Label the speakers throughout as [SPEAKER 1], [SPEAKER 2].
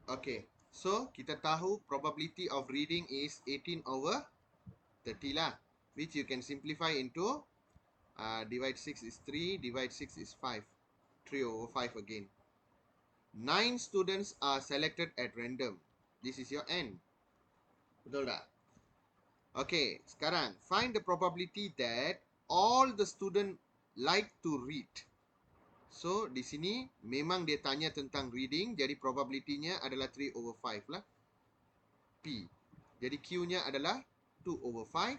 [SPEAKER 1] Okay. So, kita tahu probability of reading is 18 over 30 lah. Which you can simplify into divide 6 is 3, divide 6 is 5. 3 over 5 again. 9 students are selected at random. This is your N. Betul tak? Okay, sekarang find the probability that all the student like to read. So, di sini memang dia tanya tentang reading, jadi probability-nya adalah 3 over 5 lah. P. Jadi Q-nya adalah 2 over 5.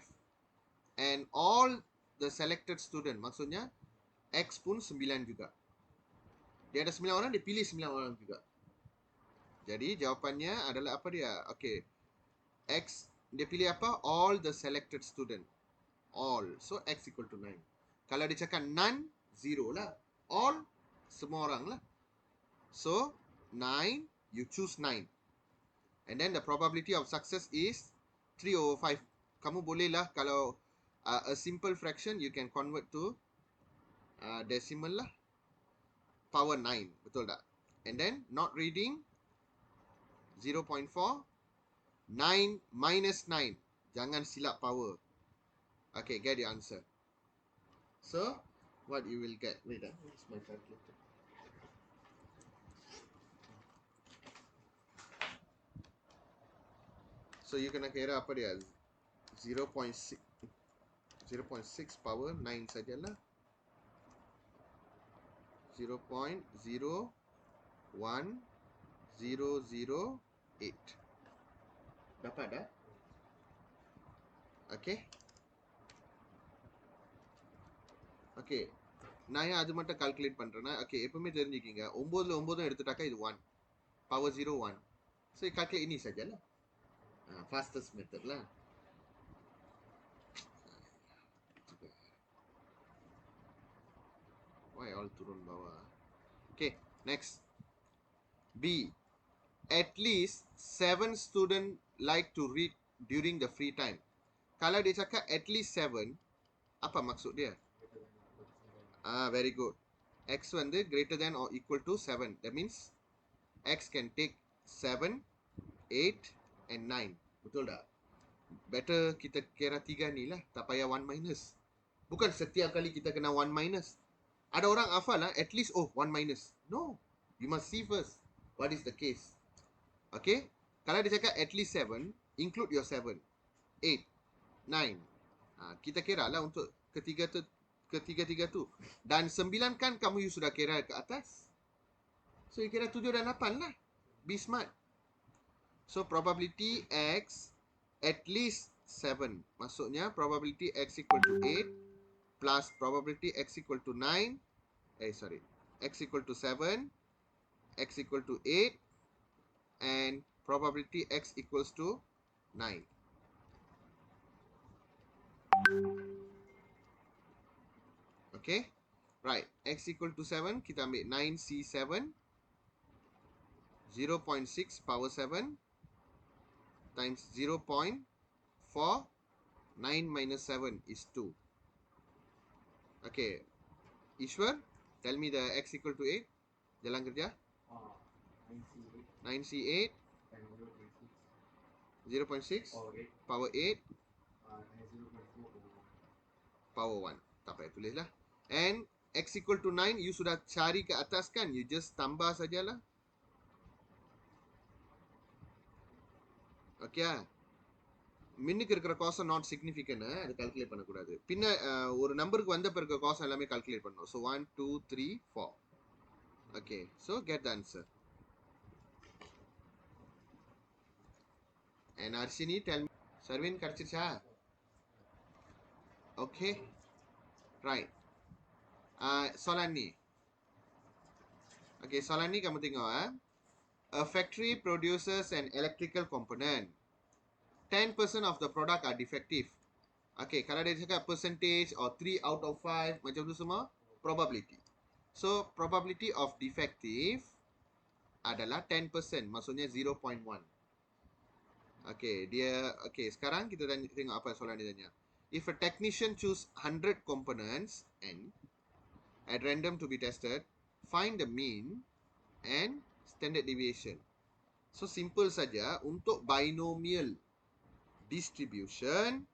[SPEAKER 1] And all the selected student, maksudnya X pun 9 juga. Dia ada 9 orang, dia pilih 9 orang juga. Jadi jawapannya adalah apa dia? Okay. X, dia pilih apa? All the selected student. All. So X equal to 9. Kalau dia cakap none, 0 lah. All, semua orang lah. So, 9, you choose 9. And then the probability of success is 3 over 5. Kamu boleh lah, kalau a simple fraction, you can convert to decimal lah. Power 9. Betul tak? And then, not reading, 0.4. 9 minus 9. Jangan silap power. Okay, get the answer. So, what you will get? Wait, where's my calculator? So, you kena kira apa dia? 0.6 power 9 sajalah. 0.01008. Dapat dah? Okay. Okay. நான் ஏன் அது மட்டும் calculate பண்றேன்னா, okay, எப்பவுமே தெரிஞ்சுக்கிங்க, 9ல 9 எடுத்துட்டாக்கா இது 1. Power 0, 1. So, calculate ini sajalah. Fastest method lah. Why all turun bawah? Okay, next. B. At least 7 students like to read during the free time. Kalau dia cakap at least 7, apa maksud dia? Very good. X வந்து greater than or equal to 7. That means X can take 7, 8 and 9. Betul tak? Better kita kira 3 ni lah. Tak payah 1 minus. Bukan setiap kali kita kena 1 minus. Ada orang hafal lah, at least, 1 minus. No. You must see first what is the case. Okay? Kalau dia cakap at least 7, include your 7, 8, 9. Kita kira lah untuk ketiga-tiga tu. Dan 9 kan kamu sudah kira ke atas. So, you kira 7 dan 8 lah. Be smart. So, probability X at least 7. Maksudnya, probability X equal to 8 plus probability X equal to 9. X equal to 7. X equal to 8. And probability X equals to 9. Okay. Right. X equal to 7. Kita ambil 9C7. 0.6 power 7 times 0.4. 9 minus 7 is 2. Okay. Ishwar, tell me the X equal to 8. Jalan kerja. 9C8. 0.6 power 8 power 1. Tak payah tulis lah. And X equal to 9, you sudah cari ke atas kan? You just tambah sajalah. Okay. மின்னுக்கு இருக்கிற காசை not significant, அது calculate பண்ணக்கூடாது. பின்ன ஒரு நம்பருக்கு வந்த பிறகு காசை எல்லாமே கால்குலேட் பண்ணணும். So 1, 2, 3, 4. Okay, so get the answer. And Arshini tell me. சர்வின் கிடைச்சிருச்சா? Okay, right. Solani. Okay, Solani, kamu tengok. A factory produces an electrical component. 10% of the product are defective. Okay, kalau dia cakap percentage or 3 out of 5, macam tu semua, probability. So, probability of defective adalah 10%, maksudnya 0.1. Okay, sekarang kita tengok apa soalan dia tanya. If a technician choose 100 components and at random to be tested, find the mean and standard deviation. So simple saja, untuk binomial distribution,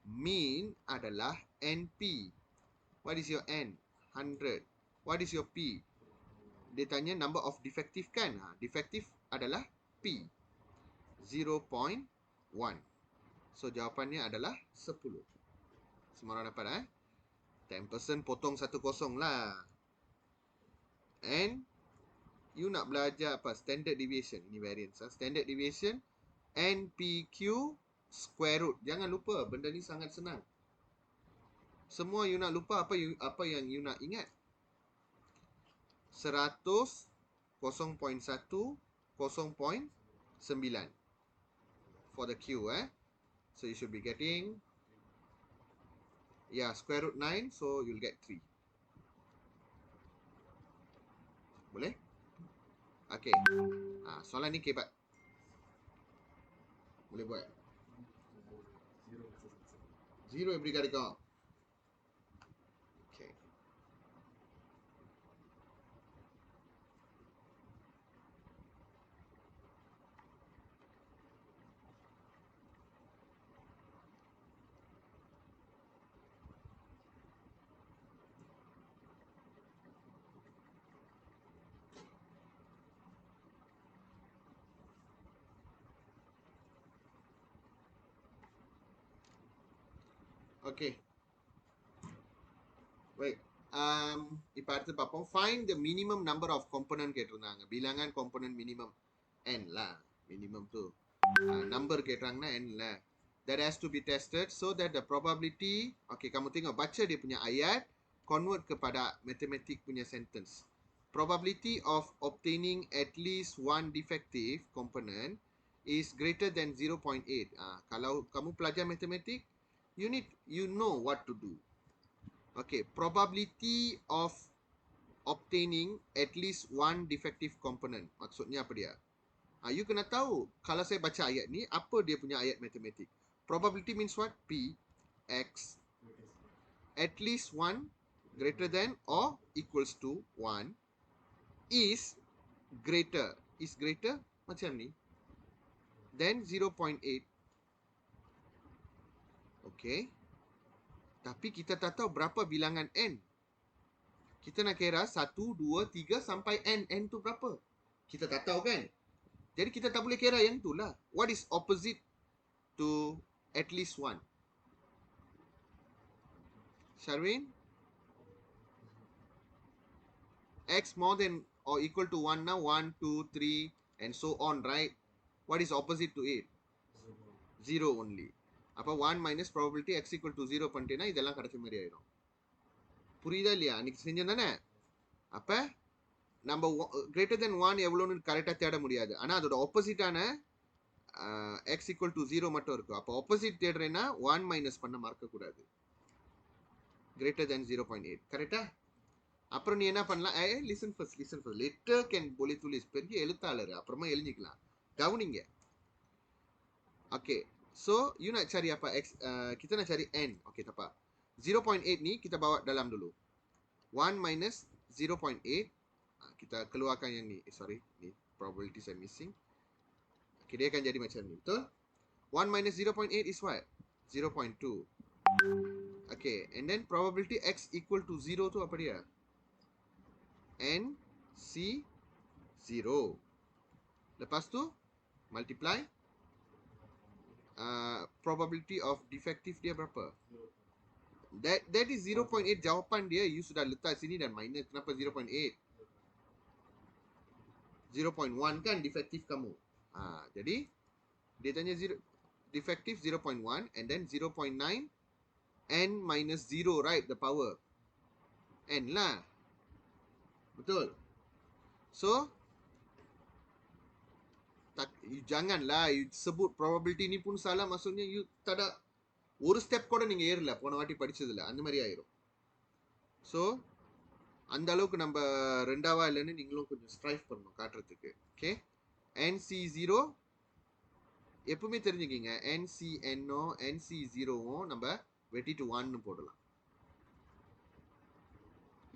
[SPEAKER 1] mean adalah NP. What is your N? 100. What is your P? Dia tanya number of defective kan? Defective adalah P. 0.1. So jawapannya adalah 10. Semua orang dapat 10% potong 1 kosong lah. And you nak belajar apa? Standard deviation. Ini variance. Standard deviation NPQ square root. Jangan lupa, benda ni sangat senang. Semua you nak lupa, apa yang you nak ingat? 100, 0.1, 0.9 for the Q. So you should be getting square root 9, so you'll get 3. Boleh? Okay. Soalan ni kebat. Boleh buat. 0 எப்படி கிடைக்கும்? Okay. Okay. Baik. இப்போ அடுத்து பார்ப்போம். Find the minimum number of component கேட்டிருந்தாங்க. bilangan component minimum n lah. Minimum tu. Number கேட்டாங்கன்னா n lah. That has to be tested so that the probability, okay, kamu tengok baca dia punya ayat, convert kepada mathematic punya sentence. Probability of obtaining at least one defective component is greater than 0.8. Kalau kamu pelajar matematik, you know what to do. Okay, probability of obtaining at least one defective component. Maksudnya apa dia? You kena tahu, kalau saya baca ayat ni, apa dia punya ayat matematik? Probability means what? P, X, at least one, greater than or equals to 1, is greater. Is greater, macam ni, then 0.8. Okay. Tapi kita tak tahu berapa bilangan n. Kita nak kira 1, 2, 3 sampai n. N tu berapa? Kita tak tahu kan? Jadi kita tak boleh kira yang tu lah. What is opposite to at least 1? Sharwin? X more than or equal to 1 now. 1, 2, 3 and so on, right? What is opposite to 8? 0 only. அப்போ 1 minus probability x equal to 0 பண்ணிட்டேன்னா இதெல்லாம் கிடைச்ச மாதிரி ஆயிடும். புரியுதா இல்லையா? அன்னைக்கு செஞ்சோம் தானே? அப்போ நம்ம greater than 1 எவ்வளோன்னு கரெக்டாக தேட முடியாது. ஆனால் அதோட ஆப்போசிட்டான x equal to 0 மட்டும் இருக்கும். அப்போ ஆப்போசிட் தேடுறேன்னா 1 மைனஸ் பண்ண மறக்கக்கூடாது. greater than 0.8. கரெக்டா? அப்புறம் நீ என்ன பண்ணலாம்? listen first. later can boleh tulis. பெரிய எழுத்தாளர், அப்புறமா எழுதிக்கலாம். கவனிங்க. Okay. So, you nak cari apa? X, kita nak cari n. Okay, tak apa. 0.8 ni kita bawa dalam dulu. 1 minus 0.8. Kita keluarkan yang ni. Sorry, ni probabilities are missing. Okay, dia akan jadi macam ni. Betul? 1 minus 0.8 is what? 0.2. Okay, and then probability x equal to 0 tu apa dia? N C 0. Lepas tu, multiply. Probability of defective dia berapa? That is 0.8. Jawapan dia you sudah letak sini dan minus. Kenapa 0.8? 0.1 kan defective kamu. Jadi dia tanya defective 0.1 and then 0.9 n minus 0, right? The power n lah. Betul. So janganlah you sebut probability ni pun salah. Maksudnya you tak ada ஒரு step கூட நீங்க ஏறல போன வாட்டி படிச்சதுல. அந்த மாதிரி ஆயிரும். So அந்த அளவுக்கு நம்ம ரெண்டாவா இல்லைன்னு நீங்களும் கொஞ்சம் ஸ்ட்ரைவ் பண்ணணும் காட்டுறதுக்கு. ஓகே, NC0 எப்பவுமே தெரிஞ்சுக்கிங்க. NCNO NC0வும் நம்ம வெட்டிட்டு 1 போடலாம்.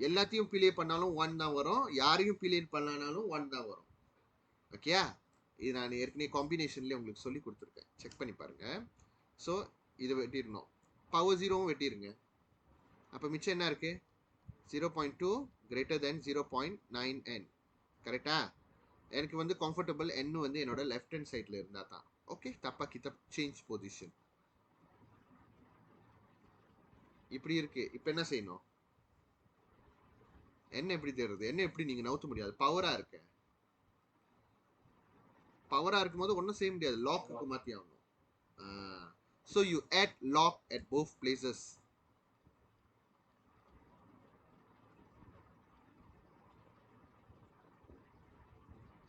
[SPEAKER 1] எல்லாத்தையும் பிலே பண்ணாலும் 1 தான் வரும். யாரையும் பிலே பண்ணாலும் 1 தான் வரும். ஓகேயா? இது நான் ஏற்கனவே காம்பினேஷன்லேயே உங்களுக்கு சொல்லி கொடுத்துருக்கேன், செக் பண்ணி பாருங்க. ஸோ இதை வெட்டிடணும், பவர் ஜீரோவும் வெட்டிடுங்க. அப்போ மிச்சம் என்ன இருக்கு? 0.2 greater than 0.9n. கரெக்டா? எனக்கு வந்து கம்ஃபர்டபுள் n வந்து என்னோட லெஃப்ட் ஹேண்ட் சைடில் இருந்தால் தான். ஓகே, தப்பா கிட்ட சேஞ்ச் பொசிஷன் இப்படி இருக்கு. இப்போ என்ன செய்யணும்? என்ன எப்படி தேடுறது? என்ன எப்படி நீங்க நவுத்த முடியாது? பவரா இருக்கு. பவரா இருக்கும் போது ஒன்றும் செய்ய முடியாது, லாக்குக்கு மாற்றி ஆகணும். So you add log at both places.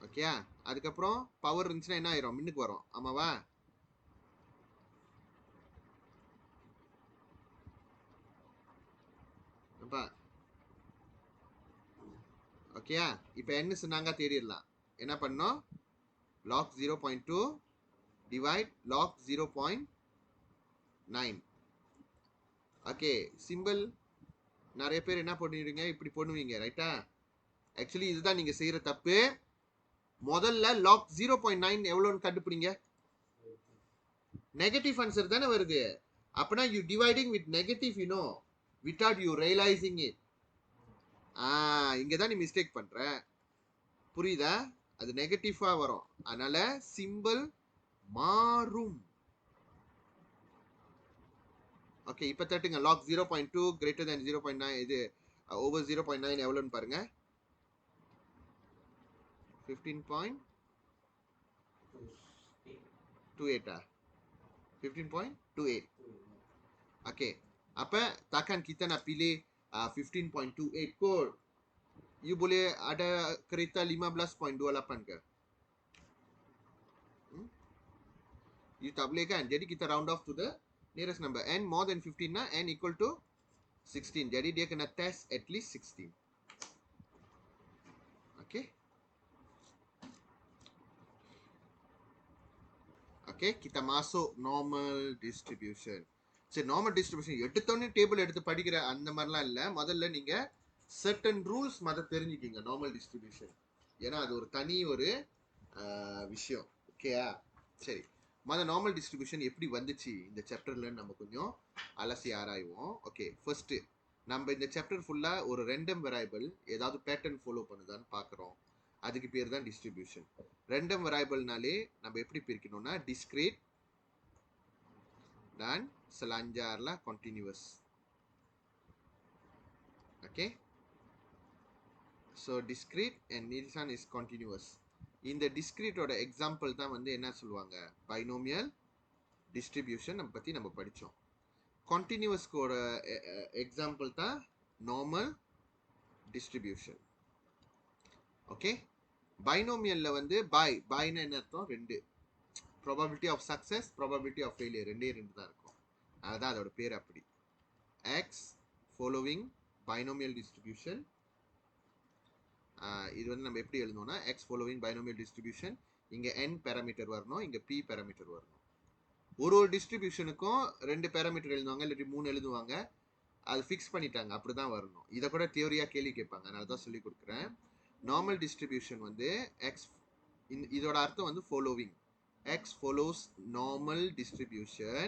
[SPEAKER 1] Okay, அதுக்கப்புறம் பவர் இருந்துச்சுன்னா என்ன ஆயிரும்? மின்னுக்கு வரும். ஆமாவா? ஓகே, இப்போ என்ன சொன்னாங்க தேடிடலாம். என்ன பண்ணோம்? Log 0.2 divide log 0.9. Okay, simple. நிறைய பேர் என்ன பண்ணுவீங்க? இப்படி பண்ணுவீங்க, ரைட்டா? ஆக்சுவலி இதுதான் நீங்க செய்யற தப்பு. முதல்ல லாக் 0.9 எவ்வளோன்னு கண்டுபிடிங்க. நெகட்டிவ் ஆன்சர் தானே வருது. அப்பனா you dividing with negative, you know, without you realizing it. இங்கதான் நீ மிஸ்டேக் பண்ற. புரியுதா? அது நெகட்டிவா வரும், அதனால சிம்பிள் மாறும். ஓகே, இப்போ தட்டுங்க. லாக் 0.2 கிரேட்டர் தேன் 0.9, இது ஓவர் 0.9 எவ்வளோன்னு பாருங்க. 15.28. 15.28. Oke, apa takkan kita nak pilih 15.28 kot? You boleh ada kereta 15.28 ke? You tak boleh kan? Jadi kita round off to the nearest number. N more than 15 na, N equal to 16. Jadi dia kena test at least 16. Okay. Okay, kita masuk normal distribution. சரி, normal distribution எடுத்தோடனே table எடுத்து படிக்கிற அந்த மாதிரிலாம் இல்லை. முதல்ல நீங்க certain rules தெரிஞ்சுக்கிங்க normal distribution. ஏன்னா அது ஒரு தனி ஒரு விஷயம். ஓகேயா? சரி, நார்மல் டிஸ்ட்ரிபியூஷன் எப்படி வந்துச்சு இந்த சாப்டர்ல நம்ம கொஞ்சம் அலசி ஆராய்வோம். ஓகே, ஃபர்ஸ்ட் நம்ம இந்த சாப்டர் ஃபுல்லா ஒரு ரெண்டம் வெரைபிள் ஏதாவது பேட்டர்ன் ஃபாலோ பண்ணுதான்னு பார்க்குறோம். அதுக்கு பேர் தான் டிஸ்ட்ரிபியூஷன். ரெண்டம் வெரைபிள்னாலே நம்ம எப்படி பிரிக்கணும்னா discrete dan selanjarlah continuous. Okay, so discrete and this one is continuous. இந்த discrete ஓட எக்ஸாம்பிள் தான் வந்து என்ன சொல்லுவாங்க? பைனோமியல் டிஸ்ட்ரிபியூஷன் பத்தி நம்ம படிச்சோம். கண்டினியூஸ்கோட எக்ஸாம்பிள் தான் நார்மல் டிஸ்ட்ரிபியூஷன். ஓகே, பைனோமியல்ல வந்து பைனா என்ன அர்த்தம்? ரெண்டு. Probability of success, probability of failure, ரெண்டே ரெண்டு தான் இருக்கும். அதுதான் அதோட பேர். அப்படி x following binomial distribution. இது வந்து நம்ம எப்படி எழுதணும்னா x following binomial distribution. இங்க n பேராமீட்டர் வரணும், இங்க p பேராமீட்டர் வரணும். ஒரு டிஸ்ட்ரிபியூஷனுக்கும் ரெண்டு பேராமீட்டர் எழுதுவாங்க, இல்லாட்டி மூணு எழுதுவாங்க. அது ஃபிக்ஸ் பண்ணிட்டாங்க, அப்படிதான் வரணும். இதை கூட தியோரியா கேள்வி கேட்பாங்க, அதனால தான் சொல்லி கொடுக்குறேன். நார்மல் டிஸ்ட்ரிபியூஷன் வந்து x, இதோட அர்த்தம் வந்து following. x follows normal distribution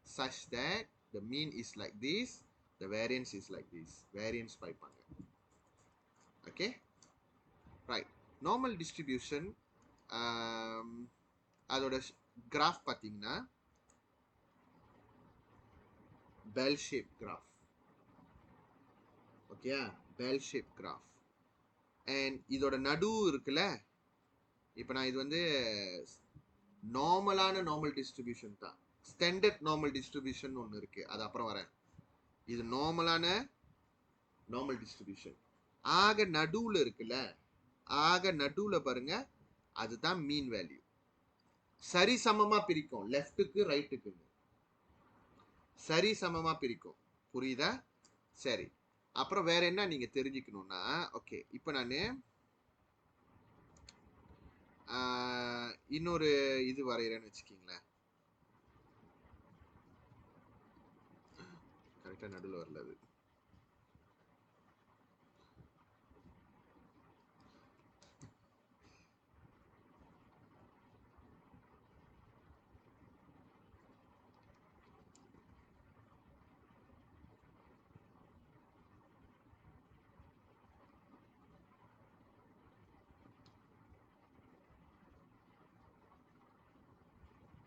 [SPEAKER 1] such that the mean is like this, the variance is like this. Variance பாய்ப்பாங்க. Okay, right. Normal distribution அதோட கிராஃப் பார்த்தீங்கன்னா bell shape graph. Okay, bell shape graph. and இதோட நடு இருக்குல்ல, இப்போ நான் இது வந்து நார்மலான நார்மல் டிஸ்ட்ரிபியூஷன் தான். ஸ்டாண்டர்ட் நார்மல் டிஸ்ட்ரிபியூஷன் ஒன்று இருக்கு, அது அப்புறம் வரேன். இது நார்மலான நார்மல் டிஸ்ட்ரிபியூஷன். ஆக நடுவுல இருக்குல்ல, ஆக நடுவுல பாருங்க, அதுதான் மீன் வேல்யூ. சரி சமமா பிரிக்கும், லெஃப்ட்டுக்கு ரைட்டுக்கு சரி சமமா பிரிக்கும். புரியுதா? சரி, அப்புறம் வேற என்ன நீங்க தெரிஞ்சுக்கணும்னா, ஓகே, இப்போ நான் இன்னொரு இது வரைகிறேன்னு வச்சுக்கீங்களேன். கரெக்டா நடுவில் வரல அது.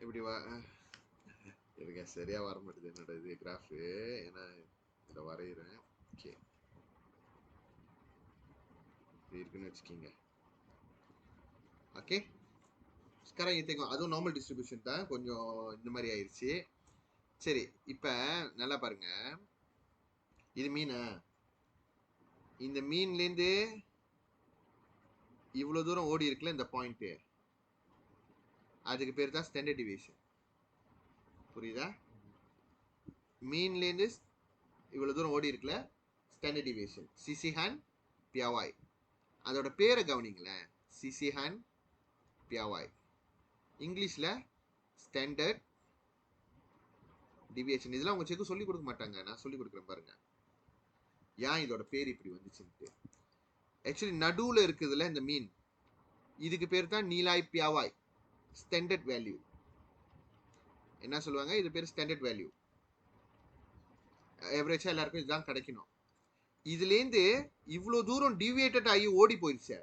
[SPEAKER 1] இப்படி எனக்கு சரியா வர மாட்டேது என்னோட இது கிராஃப். ஏன்னா இதை வரைகிறேன். ஓகே, இப்படி இருக்குன்னு வச்சுக்கிங்க. ஓகே, கரெக்ட் எடுத்துக்கோ. அதுவும் நார்மல் டிஸ்ட்ரிபியூஷன் தான், கொஞ்சம் இந்த மாதிரி ஆயிடுச்சு. சரி, இப்போ நல்லா பாருங்க. இது மீனா, இந்த மீன்லேருந்து இவ்வளோ தூரம் ஓடி இருக்குல்ல இந்த பாயிண்ட்டு, அதுக்கு பேர் தான் ஸ்டாண்டர்ட் டிவியேஷன். புரியுதா? மீன்லேருந்து இவ்வளோ தூரம் ஓடி இருக்குல்ல, ஸ்டாண்டர்ட் டிவியேஷன் சிசிஹான் பியாவாய். அதோட பேரை கவனிங்களேன், சிசிஹான் பியாவாய். இங்கிலீஷில் ஸ்டாண்டர்ட் டிவியேஷன். இதெல்லாம் உங்க செக்கு சொல்லி கொடுக்க மாட்டாங்க, நான் சொல்லி கொடுக்குறேன் பாருங்க ஏன் இதோட பேர் இப்படி வந்துச்சுன்ட்டு. ஆக்சுவலி நடுவில் இருக்குதுல்ல இந்த மீன், இதுக்கு பேர் தான் நீலாய் பியாவாய், ஸ்டாண்டர்ட் வேல்யூ. என்ன சொல்லுவாங்க, இது பேர் ஸ்டாண்டர்ட் வேல்யூ. எவரேஜா எல்லாருக்கும் இதுதான் கிடைக்கணும். இதுலேருந்து இவ்வளோ தூரம் டிவியேட்டட் ஆகி ஓடி போயிடுச்சு.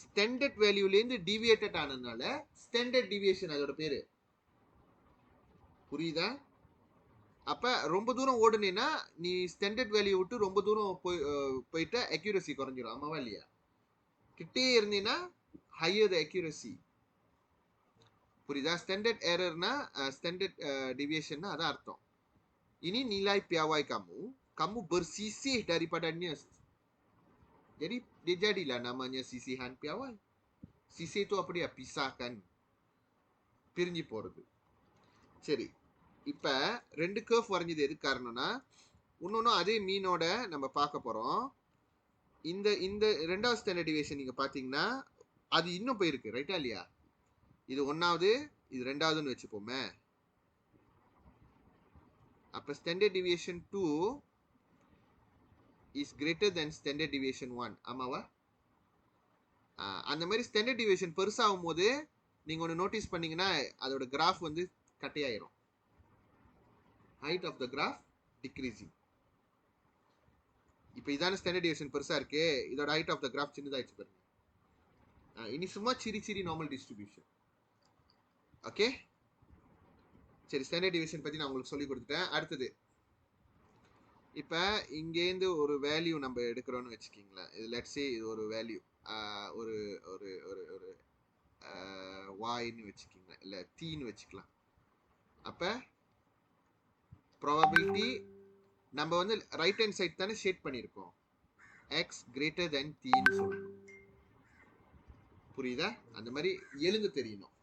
[SPEAKER 1] ஸ்டாண்டர்ட் வேல்யூலேருந்து டிவியேட்டட் ஆனதுனால ஸ்டாண்டர்ட் டிவியேஷன் அதோட பேரு. புரியுதா? அப்ப ரொம்ப தூரம் ஓடுனேன்னா நீ ஸ்டாண்டர்ட் வேல்யூ விட்டு ரொம்ப தூரம் போயிட்டு அக்யூரசி குறைஞ்சிடும். ஆமாவா இல்லையா? கிட்டே இருந்தீங்கன்னா ஹையர் அக்யூரசி. புரியுதா? ஸ்டாண்டர்ட் எரர்னா ஸ்டாண்டர்ட் டிவியேஷன்னா அதான் அர்த்தம். Ini nilai piawai kamu bersisih daripadanya. Jadi dia jadilah namanya sisihan piawai. Sisih itu apa dia? Pisahkan, பிரிஞ்சு போறது. சரி, இப்ப ரெண்டு கர்வ் வரைஞ்சது எது காரணம்னா, இன்னொன்னும் அதே மீனோட நம்ம பார்க்க போறோம். இந்த இந்த ரெண்டாவது ஸ்டாண்டர்ட் டிவியேஷன் நீங்க பாத்தீங்கன்னா அது இன்னும் போயிருக்கு, ரைட்டா இல்லையா? இது ஒன்னாவது, இது ரெண்டாவதுன்னு வச்சுப்போமே. அப்ப standard deviation 2 is greater than standard deviation 1. ஆமாவா? அந்த மாதிரி ஸ்டாண்டர்ட் டிவியேஷன் பெருசாகும் போது நீங்க ஒன்று நோட்டீஸ் பண்ணீங்கன்னா அதோட கிராஃப் வந்து கட்டையாயிரும். Height of the graph decreasing. இப்போ இதான ஸ்டாண்டர்ட் டிவியேஷன் பெருசா இருக்கு, இதோட ஹைட் ஆஃப் த கிராஃப் சின்னதாயிடுச்சு பாருங்க. இனி சும்மா சிரி நார்மல் டிஸ்ட்ரிபியூஷன். ஓகே, சரி, ஸ்டாண்டர்ட் டிவியேஷன் பத்தி நான் உங்களுக்கு சொல்லி கொடுத்துட்டேன். அடுத்தது, இப்போ இங்கேருந்து ஒரு வேல்யூ நம்ம எடுக்கிறோம்னு வச்சுக்கிங்களேன். இது லெட்ஸ் சே இது ஒரு வேல்யூ, ஒரு ஒரு ஒரு ஒரு வாய்ன்னு வச்சுக்கிங்க, இல்லை தீன்னு வச்சுக்கலாம். அப்போ ப்ராபபிலிட்டி நம்ம வந்து ரைட் ஹேண்ட் சைட் தானே ஷேட் பண்ணியிருக்கோம், எக்ஸ் கிரேட்டர் தென் தீன்னு சொல்லணும். புரியுதா? அந்த மாதிரி எழுந்து தெரியணும்.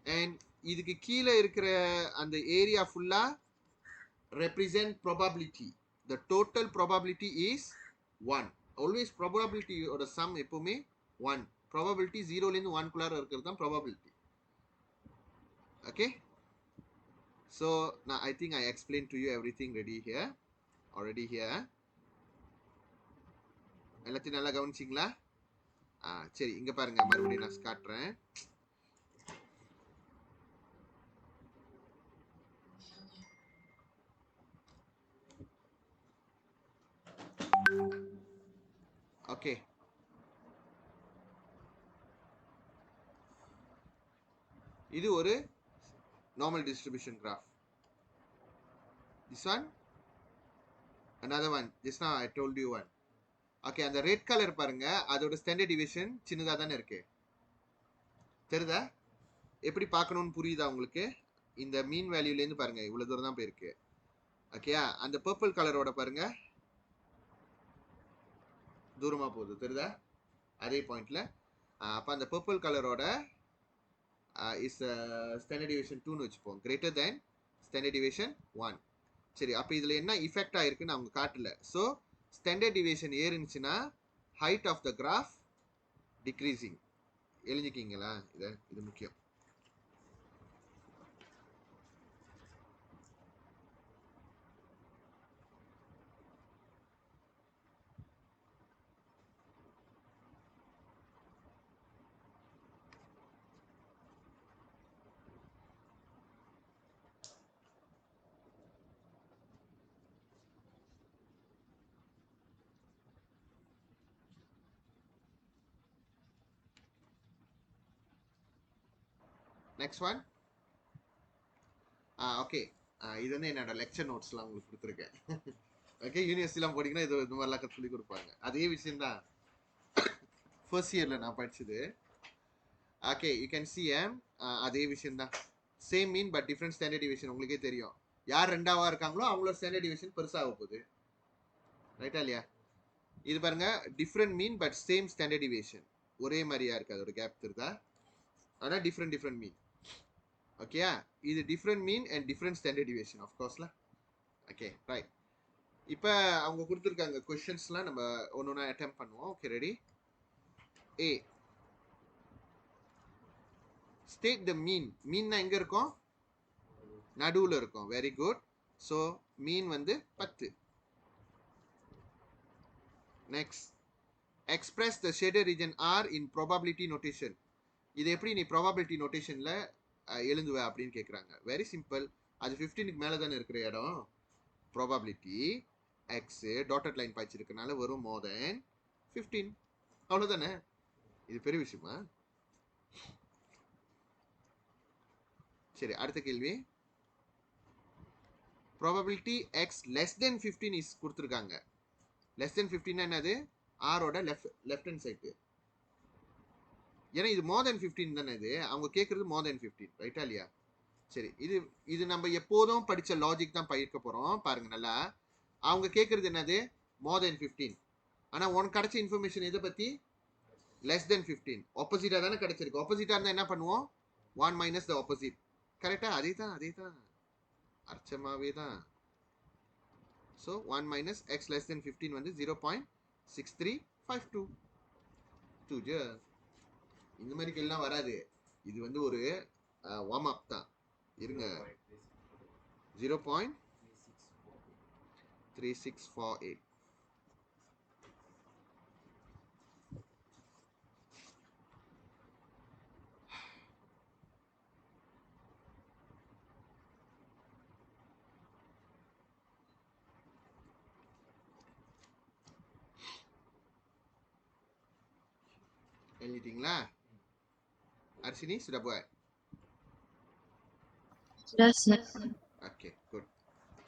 [SPEAKER 1] அண்ட் இதுக்கு கீழே இருக்கிற அந்த ஏரியா ஃபுல்லா represent probability. The total probability is 1. Always ப்ராபபிலிட்டியோட சம் எப்பவுமே 1. ப்ராபபிலிட்டி 0லேருந்து 1குள்ளார இருக்கிறது தான் ப்ராபபிலிட்டி. ஓகே, ஸோ நான் I think I explain to you everything already here. எல்லாத்தையும் நல்லா கவனிச்சிங்களா? சரி, இங்க பாருங்க, மறுபடியும் நான் காட்டுறேன். ஓகே, இது ஒரு normal distribution graph. This one, another one. Just now I told you one. Okay, அந்த ரெட் கலர் பாருங்க, அதோட ஸ்டாண்டர்ட் டிவியேஷன் சின்னதா தானே இருக்கு. தெரியுதா? எப்படி பார்க்கணும்னு புரியுதா உங்களுக்கு? இந்த மீன் வேல்யூலேருந்து பாருங்க இவ்வளவு தூரம் தான் போயிருக்கு. ஓகேயா? அந்த பர்பிள் கலரோட பாருங்க தூரமா போகுது, தெரியுதா? அதே பாயிண்ட்ல. அப்ப அந்த பர்பிள் கலரோட இஸ் ஸ்டாண்டர்ட் டிவியேஷன் 2ன்னு வச்சுப்போம், கிரேட்டர் தேன் ஸ்டாண்டர்ட் டிவியேஷன் 1. சரி, அப்ப இதுல என்ன இஃபெக்ட் ஆயிருக்குன்னு அவங்க காட்டல. ஸோ ஸ்டாண்டர்ட் டிவியேஷன் ஏறிச்சுன்னா height of the graph decreasing. எழுதிக்கிங்களா? இது முக்கியம். Next one. ஓகே. இது வந்து என்னோட லெக்சர் நோட்ஸ்லாம் உங்களுக்கு கொடுத்துருக்கேன். ஓகே, யூனிவர்சிட்டிலாம் போனீங்கன்னா இது மாதிரிலாம் சொல்லி கொடுப்பாங்க. அதே விஷயம் தான் ஃபர்ஸ்ட் இயரில் நான் படிச்சது. ஓகே, யூ கேன் சி அதே விஷயம் தான். Same mean but different standard division. உங்களுக்கே தெரியும், யார் ரெண்டாவா இருக்காங்களோ அவங்களோட ஸ்டாண்டர்ட் டிவிஷன் பெருசாக போகுது. ரைட்டா இல்லையா? இது பாருங்க, different mean but same standard division. ஒரே மாதிரியா இருக்கு, அதோட கேப் இருக்குதா? ஆனால் டிஃப்ரெண்ட் மீன். ஓகேயா? இது different mean and different standard division ஆஃப்கோர்ஸ்ல. Okay right. இப்போ அவங்க கொடுத்துருக்காங்க கொஷின்ஸ்லாம், நம்ம ஒன்று ஒன்றா அட்டெம்ப்ட் பண்ணுவோம். Okay ready? A, state the mean. மீன்னா எங்கே இருக்கும்? நடுவில் இருக்கும். Very good. ஸோ மீன் வந்து 10. Next, express the shaded region or in probability notation. இது எப்படி நீ ப்ராபபிலிட்டி நோட்டேஷனில் எழுதுவ அப்படின்னு கேட்குறாங்க. Very simple. அது 15க்கு மேலே தானே இருக்கிற இடம். ப்ராபபிலிட்டி எக்ஸ் டாட்டட் லைன் பாய்ச்சிருக்கனால வரும் மோர் தென் 15. அவ்வளோதானே? இது பெரிய விஷயமா? சரி, அடுத்த கேள்வி. Probability X less than 15 is கொடுத்துருக்காங்க. லெஸ் தென் 15 என்னது? ஆரோட லெஃப்ட் ஹேண்ட் சைடு. ஏன்னா இது மோர் தென் 15 தானே. இது அவங்க கேட்கறது மோர் தென் 15. ரைட்டா இல்லையா? சரி, இது நம்ம எப்போதும் படிச்ச லாஜிக் தான் பயிர்க்க போறோம். பாருங்க நல்லா. அவங்க கேட்கறது என்னது? மோர் தென் 15. ஆனா உனக்கு கிடைச்ச இன்ஃபர்மேஷன் எதை பத்தி? Less than 15. ஆப்போசிட்டா தானே கிடைச்சிருக்கு. ஆப்போசிட்டா இருந்தா என்ன பண்ணுவோம்? 1 மைனஸ் த ஆப்போசிட். கரெக்டா? அதே தான் அர்ச்சமாவே தான். So 1 minus X less than 15 வந்து 0.6352. இந்த மாதிரி கேள்லாம் வராது. இது வந்து ஒரு வார்ம் அப் தான். இருங்க, 0.3648. எழுதிட்டீங்களா? அர்ஷினி, சுடா பாய்? Okay good.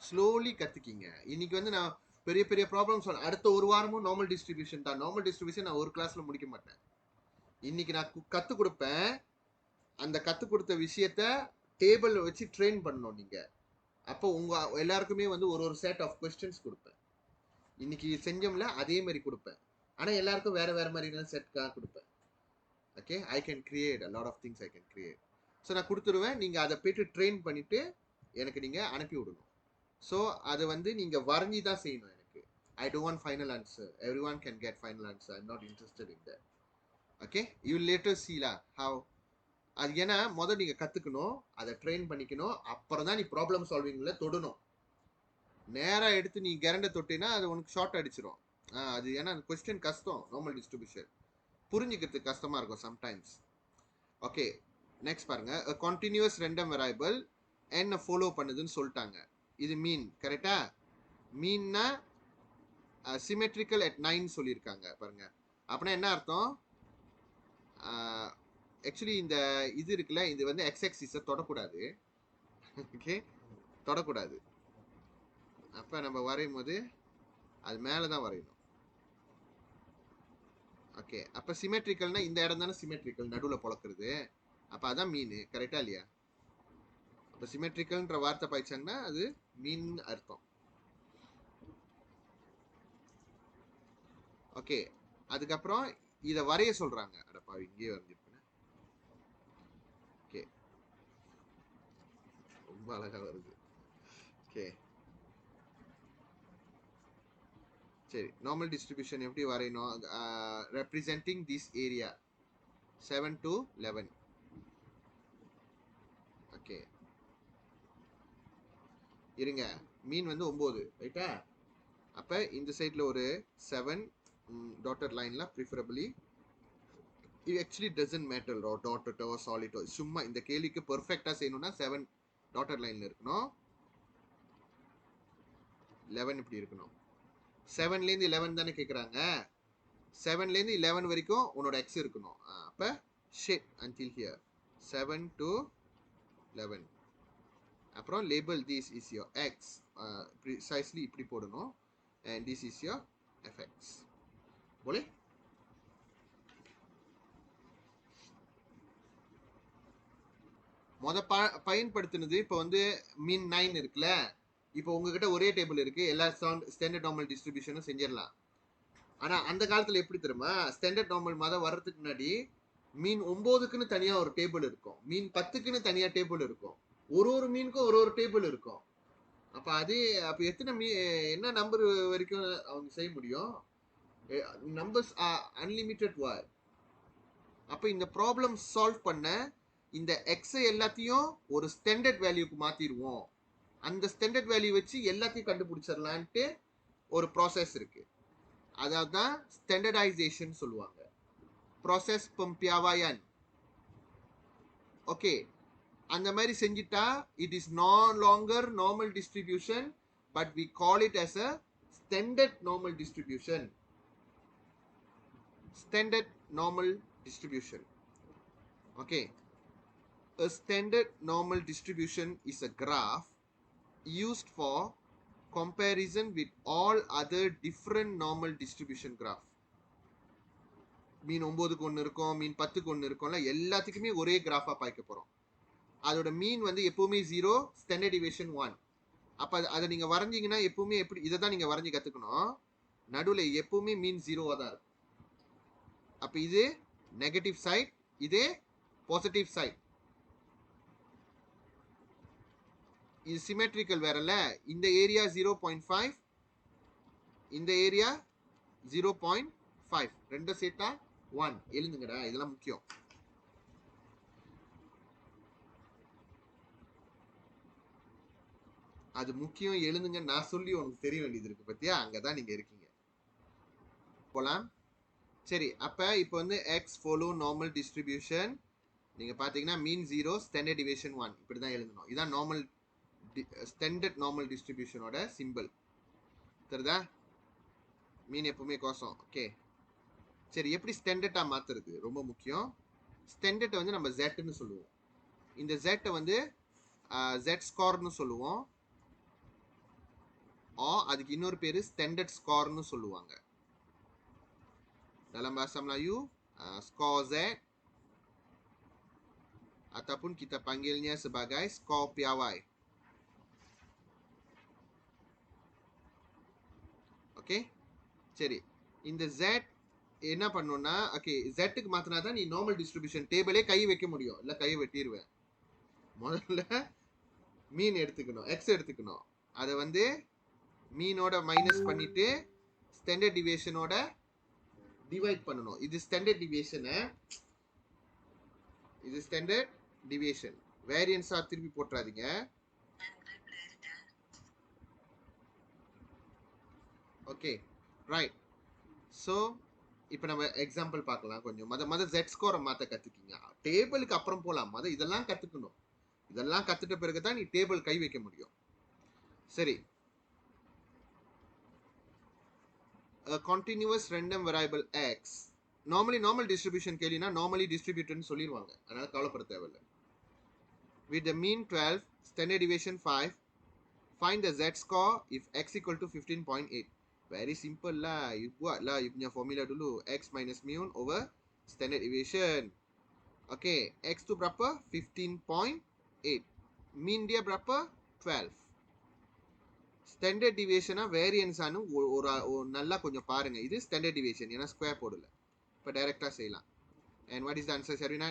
[SPEAKER 1] ஸ்லோலி கத்துக்கிங்க. இன்னைக்கு வந்து நான் பெரிய பெரிய ப்ராப்ளம் சொல்ல. அடுத்த ஒரு வாரமும் நார்மல் டிஸ்ட்ரிபியூஷன் தான். நார்மல் டிஸ்ட்ரிபியூஷன் நான் ஒரு கிளாஸ்ல முடிக்க மாட்டேன். இன்னைக்கு நான் கற்றுக் கொடுப்பேன். அந்த கற்றுக் கொடுத்த விஷயத்த டேபிள் வச்சு ட்ரெயின் பண்ணணும் நீங்க. அப்போ உங்க எல்லாருக்குமே வந்து ஒரு செட் ஆஃப் கொஸ்டின்ஸ் கொடுப்பேன். இன்னைக்கு செஞ்சோம்ல அதே மாதிரி கொடுப்பேன். ஆனால் எல்லாருக்கும் வேற வேற மாதிரி செட்காக கொடுப்பேன். Okay, I can create a lot of things. I can create. So நான் கொடுத்துருவேன். நீங்கள் அதை போய்ட்டு ட்ரெயின் பண்ணிட்டு எனக்கு நீங்கள் அனுப்பி விடணும். ஸோ அதை வந்து நீங்கள் வரைஞ்சி தான் செய்யணும் எனக்கு. I don't want final answer. Every one can get final answer. I'm not interested in that. Okay, you later சீலா ஹவ். அது ஏன்னா முதல் நீங்கள் கற்றுக்கணும், அதை ட்ரெயின் பண்ணிக்கணும். அப்புறம் தான் நீ ப்ராப்ளம் சால்விங்கில் தொடணும். நேராக எடுத்து நீ கேரண்டை தொட்டினா அது உனக்கு ஷார்ட் அடிச்சிடும். அது ஏன்னா அந்த கொஸ்டின் கஷ்டம். நார்மல் டிஸ்ட்ரிபியூஷன் புரிஞ்சுக்கிறதுக்கு கஷ்டமாக இருக்கும் சம்டைம்ஸ். ஓகே, நெக்ஸ்ட் பாருங்க. கண்டினியூஸ் ரெண்டம் வெரைபிள் என்ன ஃபாலோ பண்ணுதுன்னு சொல்லிட்டாங்க. இது மீன். கரெக்டா? மீன்னா சிமெட்ரிக்கல் அட் 9 சொல்லியிருக்காங்க பாருங்க. அப்படின்னா என்ன அர்த்தம்? ஆக்சுவலி இந்த இது இருக்குல்ல, இது வந்து எக்ஸ் ஆக்சிஸை தொடக்கூடாது. ஓகே, தொடக்கூடாது. அப்போ நம்ம வரையும் போது அது மேலே தான் வரையணும். ஓகே, அப்போ சிமெட்ரிக்கல்னா இந்த இடம் தானே சிமெட்ரிக்கல், நடுவில் பொழக்கிறது. அப்போ அதான் மீன். கரெக்டா இல்லையா? அப்போ சிமெட்ரிக்கல்ன்ற வார்த்தை பாய்ச்சாங்கன்னா அது மீன் அர்த்தம். ஓகே, அதுக்கப்புறம் இதை வரைய சொல்றாங்க. அடப்பா, இங்கேயே வரைஞ்சிருப்பேன். ஓகே, ரொம்ப அழகா வருது. ஓகே சரி, நார்மல் டிஸ்ட்ரிபியூஷன் எப்படி வரையணும்? Representing this area 7 to 11. Okay, இருங்க. மீன் வந்து 9. ரைட்டா? அப்போ இந்த சைடில் ஒரு 7 டாட்டட் லைனில் ப்ரிஃபரபிளி. இது ஆக்சுவலி டசன்ட் மேட்டர் டாட்டட்டோ சாலிட்டோ. சும்மா இந்த கேள்விக்கு பெர்ஃபெக்டாக செய்யணும்னா 7 டாட்டட் லைனில் இருக்கணும். 11 இப்படி இருக்கணும். 7லேருந்து 11 தானே கேட்குறாங்க. 7லேருந்து 11 வரைக்கும் உன்னோட எக்ஸ் இருக்கணும். அப்போ ஷேப் அன்டில் ஹியர் 7 to 11. அப்புறம் label this is your x, precisely இப்படி போடணும், and this is your fx. boleh பயன்படுத்தினது. இப்போ வந்து மீன் 9 இருக்குல்ல, இப்போ உங்ககிட்ட ஒரே டேபிள் இருக்கு, எல்லா ஸ்டாண்டர்ட் நார்மல் டிஸ்ட்ரிபியூஷனும் செஞ்சிடலாம். ஆனா அந்த காலத்துல எப்படி தெரியுமா, ஸ்டாண்டர்ட் நார்மல் மதம் வர்றதுக்கு முன்னாடி மீன் 9க்குன்னு தனியா ஒரு டேபிள் இருக்கும், மீன் 10க்குன்னு தனியா டேபிள் இருக்கும், ஒரு மீனுக்கும் ஒரு டேபிள் இருக்கும். அப்ப அது அப்ப எத்தனை என்ன நம்பர் வரைக்கும் அவங்க செய்ய முடியும்? Numbers are unlimited word. அப்ப இந்த ப்ராப்ளம் சால்வ் பண்ண இந்த எக்ஸ் எல்லாத்தையும் ஒரு ஸ்டாண்டர்ட் வேல்யூக்கு மாத்திடுவோம், அந்த ஸ்டாண்டர்ட் வேல்யூ வச்சு எல்லாத்தையும் கண்டுபிடிச்சிடலான்ட்டு ஒரு ப்ராசஸ் இருக்கு. அதான் ஸ்டாண்டர்டைசேஷன் சொல்லுவாங்க, ப்ராசஸ் பம்பியாவாயன். ஓகே, அந்த மாதிரி செஞ்சிட்டா it is no longer normal distribution, but we call it as a standard normal distribution. Standard normal distribution. Okay, a standard normal distribution is a graph used for comparison with all other different normal distribution graph. மீன் 9க்கு ஒன்று இருக்கும், மீன் 10க்கு ஒன்று இருக்கும்ல, எல்லாத்துக்குமே ஒரே கிராஃபா பார்க்க போறோம். அதோட மீன் வந்து எப்பவுமே 0, ஸ்டாண்டர்ட் டிவியேஷன் 1. அப்ப அதை நீங்க வரைஞ்சீங்கன்னா எப்பவுமே எப்படி, இதை தான் நீங்க வரைஞ்சி கத்துக்கணும். நடுவில் எப்பவுமே மீன் 0வா தான் இருக்கும். அப்ப இது நெகட்டிவ் சைட், இது பாசிட்டிவ் சைட். இது சிமெட்ரிக்கல் வேறல்ல, இந்த ஏரியா 0.5, இந்த ஏரியா 0.5, ரெண்டு சேர்த்தா 1. எழுதுங்கடா, இதெல்லாம் முக்கியம். அது முக்கியம், எழுதுங்க. நான் சொல்லி உனக்கு தெரிய வேண்டியது இருக்கு பத்தியா, அங்கதான் நீங்க இருக்கீங்க. போலாம். சரி, அப்ப இப்போ வந்து எக்ஸ் ஃபாலோ நார்மல் டிஸ்ட்ரிபியூஷன். நீங்க பாத்தீங்கன்னா மீன் 0, ஸ்டாண்டர்ட் டிவியேஷன் 1, இப்படிதான் எழுதணும். இதான் நார்மல் ஸ்டாண்டர்ட் நார்மல் டிஸ்ட்ரிபியூஷனோட சிம்பிள். தெரியுதா? மீன் எப்பவுமே கோசம். ஓகே, சரி, எப்படி ஸ்டாண்டர்டா மாத்துறது ரொம்ப முக்கியம். ஸ்டாண்டர்ட் வந்து நம்ம ஜெட்னு சொல்லுவோம், இந்த ஜெட்டை வந்து ஜெட் ஸ்கோர்னு சொல்லுவோம், அதுக்கு இன்னொரு பேரு ஸ்டாண்டர்ட் ஸ்கோர்னு சொல்லுவாங்க. Dalam bahasa Melayu, skor Z ataupun kita panggilnya sebagai skor piawai. Okay, சரி, இந்த Z என்ன பண்ணணும்னா, ஓகே, Zக்கு மாத்தினா தான் நீ நார்மல் டிஸ்ட்ரிபியூஷன் டேபிளே கை வைக்க முடியும், இல்ல கையை வெட்டிடுவேன். முதல்ல மீன் எடுத்துக்கணும், எக்ஸ் எடுத்துக்கணும், அதை வந்து மீனோட மைனஸ் பண்ணிட்டு ஸ்டாண்டர்ட் டிவியேஷனோட டிவைட் பண்ணணும். இது ஸ்டாண்டர்ட் டிவியேஷன், இது ஸ்டாண்டர்ட் டிவியேஷன். வேரியன்ஸா திருப்பி போட்டுறாதீங்க. Okay, right. ஸோ இப்போ நம்ம எக்ஸாம்பிள் பார்க்கலாம். கொஞ்சம் மத ஜெட் ஸ்கோரை மாற்ற கற்றுக்கிங்க, டேபிளுக்கு அப்புறம் போகலாம். இதெல்லாம் கற்றுக்கணும், இதெல்லாம் கற்றுட்ட பிறகு தான் நீ டேபிள் கை வைக்க முடியும். சரி, a continuous random variable x, normally normal distribution கேளினா normally distributed னு சொல்லிடுவாங்க, அதனால கவலைப்பட தேவையில்லை. with the mean 12, standard deviation 5, find the z score if x equal to 15.8. very simple lah, you buat lah you punya formula dulu, x minus mean over standard deviation. okay, x tu berapa? 15.8, mean dia berapa? 12. Standard டிவியேஷனா வேரியன்ஸானு ஒரு நல்லா கொஞ்சம் பாருங்க. இது standard deviation, ஏன்னா square போடல. இப்போ டைரக்டா செய்யலாம். And what is the answer Sherina?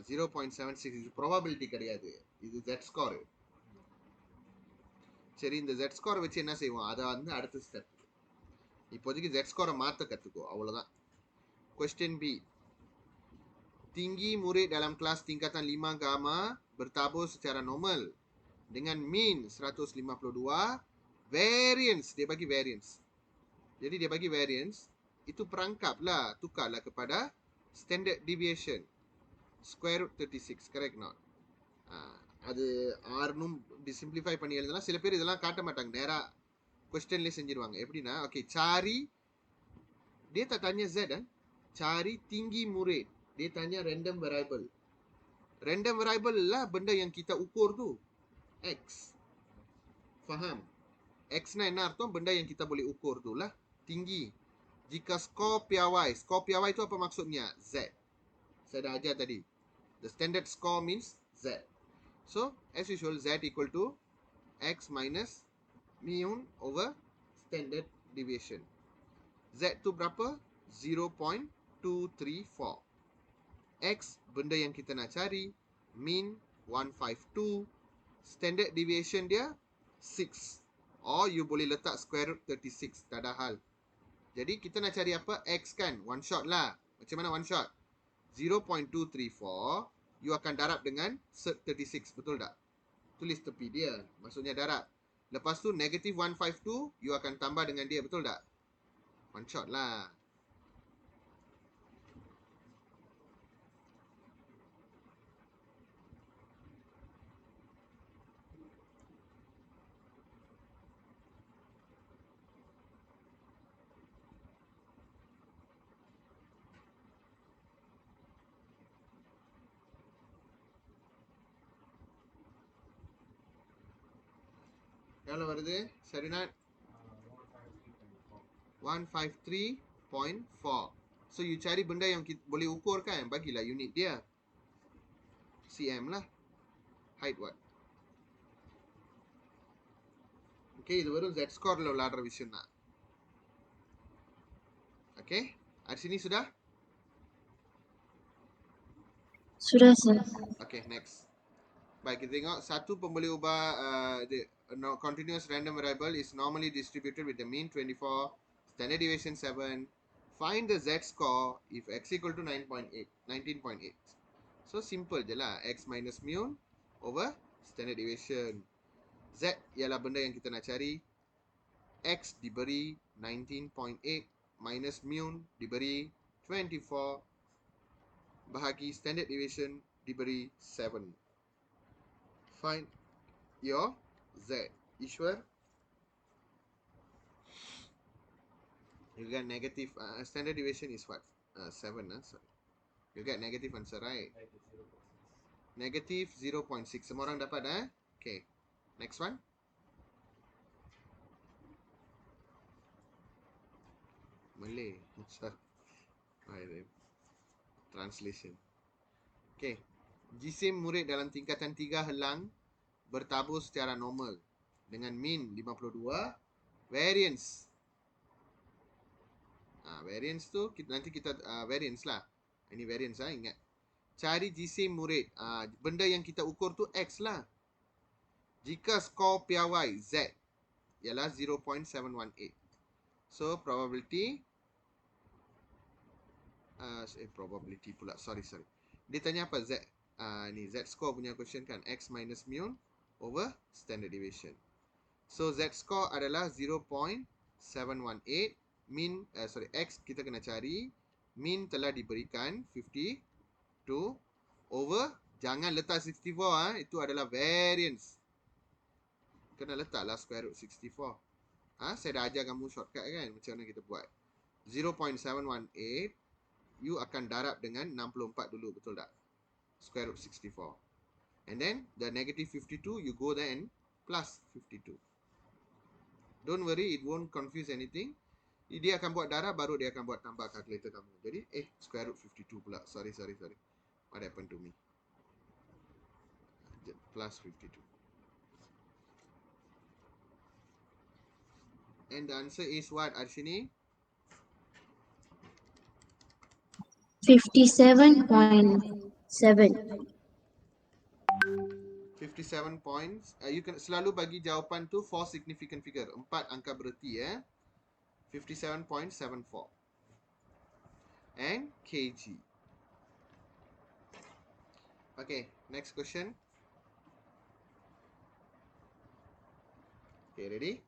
[SPEAKER 1] 0.76. இது ப்ராபபிலிட்டி கிடையாது, இது ஜெட் ஸ்கோர். சரி, இந்த ஜெட் ஸ்கோரை வச்சு என்ன செய்வோம், அதை வந்து அடுத்த ஸ்டெப். இப்போதைக்கு ஜெட் ஸ்கோரை மாற்ற கற்றுக்கோ, அவ்வளோதான். Question B, tinggi murid dalam kelas tingkatan 5 Gamma bertabur secara normal dengan mean 152, variance, dia bagi variance. Jadi dia bagi variance, itu perangkaplah, tukarlah kepada standard deviation, square root 36, correct not? அது 6 simplify பண்ணி எழுதலாம். சில பேர் இதெல்லாம் காட்ட மாட்டாங்க, நேரா கொஸ்டின்லேயே செஞ்சிருவாங்க. எப்படின்னா, okay, sorry Dia tak tanya Z Cari tinggi murid. Dia tanya random variable. Random variable lah benda yang kita ukur tu. X. Faham? X9 tu benda yang kita boleh ukur tu lah. Tinggi. Jika skor piawai. Skor piawai tu apa maksudnya? Z. Saya dah ajar tadi. The standard score means Z. So, as usual, Z equal to X minus mean over standard deviation. Z tu berapa? 0.234. X benda yang kita nak cari, mean 152, standard deviation dia 6. Or you boleh letak square root 36, tak ada hal. Jadi kita nak cari apa? X kan? One shot lah. Macam mana one shot? 0.234, you akan darab dengan 36, betul tak? Tulis tepi dia, maksudnya darab. Lepas tu negative 152, you akan tambah dengan dia, betul tak? One shot lah. Kalau வருது Sharinat 153.4. So you cari benda yang kita boleh ukur kan, bagilah unit dia. cm lah. Height what? Okay, இது வரும் Z score விளையாடுற விஷயம் தான். Okay, at sini sudah?
[SPEAKER 2] Sudah, sir.
[SPEAKER 1] Okay, next. Baik, kita tengok satu pun boleh ubah continuous random variable is normally distributed with the mean 24, standard deviation 7. Find the Z score if X equal to 19.8. So simple je lah. X minus mu over standard deviation. Z ialah benda yang kita nak cari. X diberi 19.8 minus mu diberi 24 bahagi standard deviation diberi 7. Find your Z. Ishwar, you get negative. Standard deviation is what? 7. Sorry. You get negative answer, right? Negative 0.6. Semua orang dapat, Okay. Next one. Malay. Translation. Okay. Jisim murid dalam tingkatan 3 helang bertabur secara normal dengan mean 52, variance. Variance tu nanti kita variance lah. Ini variance ingat. Cari jisim murid. Benda yang kita ukur tu X lah. Jika skor piawai Z ialah 0.718. So probability probability pula. Sorry. Dia tanya apa? Z. Ni Z score punya question kan. X minus mu over standard deviation. So Z score adalah 0.718. Mean X kita kena cari. Mean telah diberikan 52 over, jangan letak 64 itu adalah variance. Kena letaklah square root 64. Saya dah ajar kamu shortcut kan, macam mana kita buat. 0.718 you akan darab dengan 64 dulu, betul tak? Square root 64. And then the negative 52 you go there and plus 52. Don't worry, it won't confuse anything. Dia akan buat darab, baru dia akan buat tambah calculator kamu. Jadi square root 52 pula. Sorry. What happened to me? Plus 52. And the answer is what, Arshini?
[SPEAKER 2] 57.7.
[SPEAKER 1] 57 points. You can selalu bagi jawapan tu for significant figure. 4 angka bererti 57.74. And kg. Okay, next question. Okay, ready?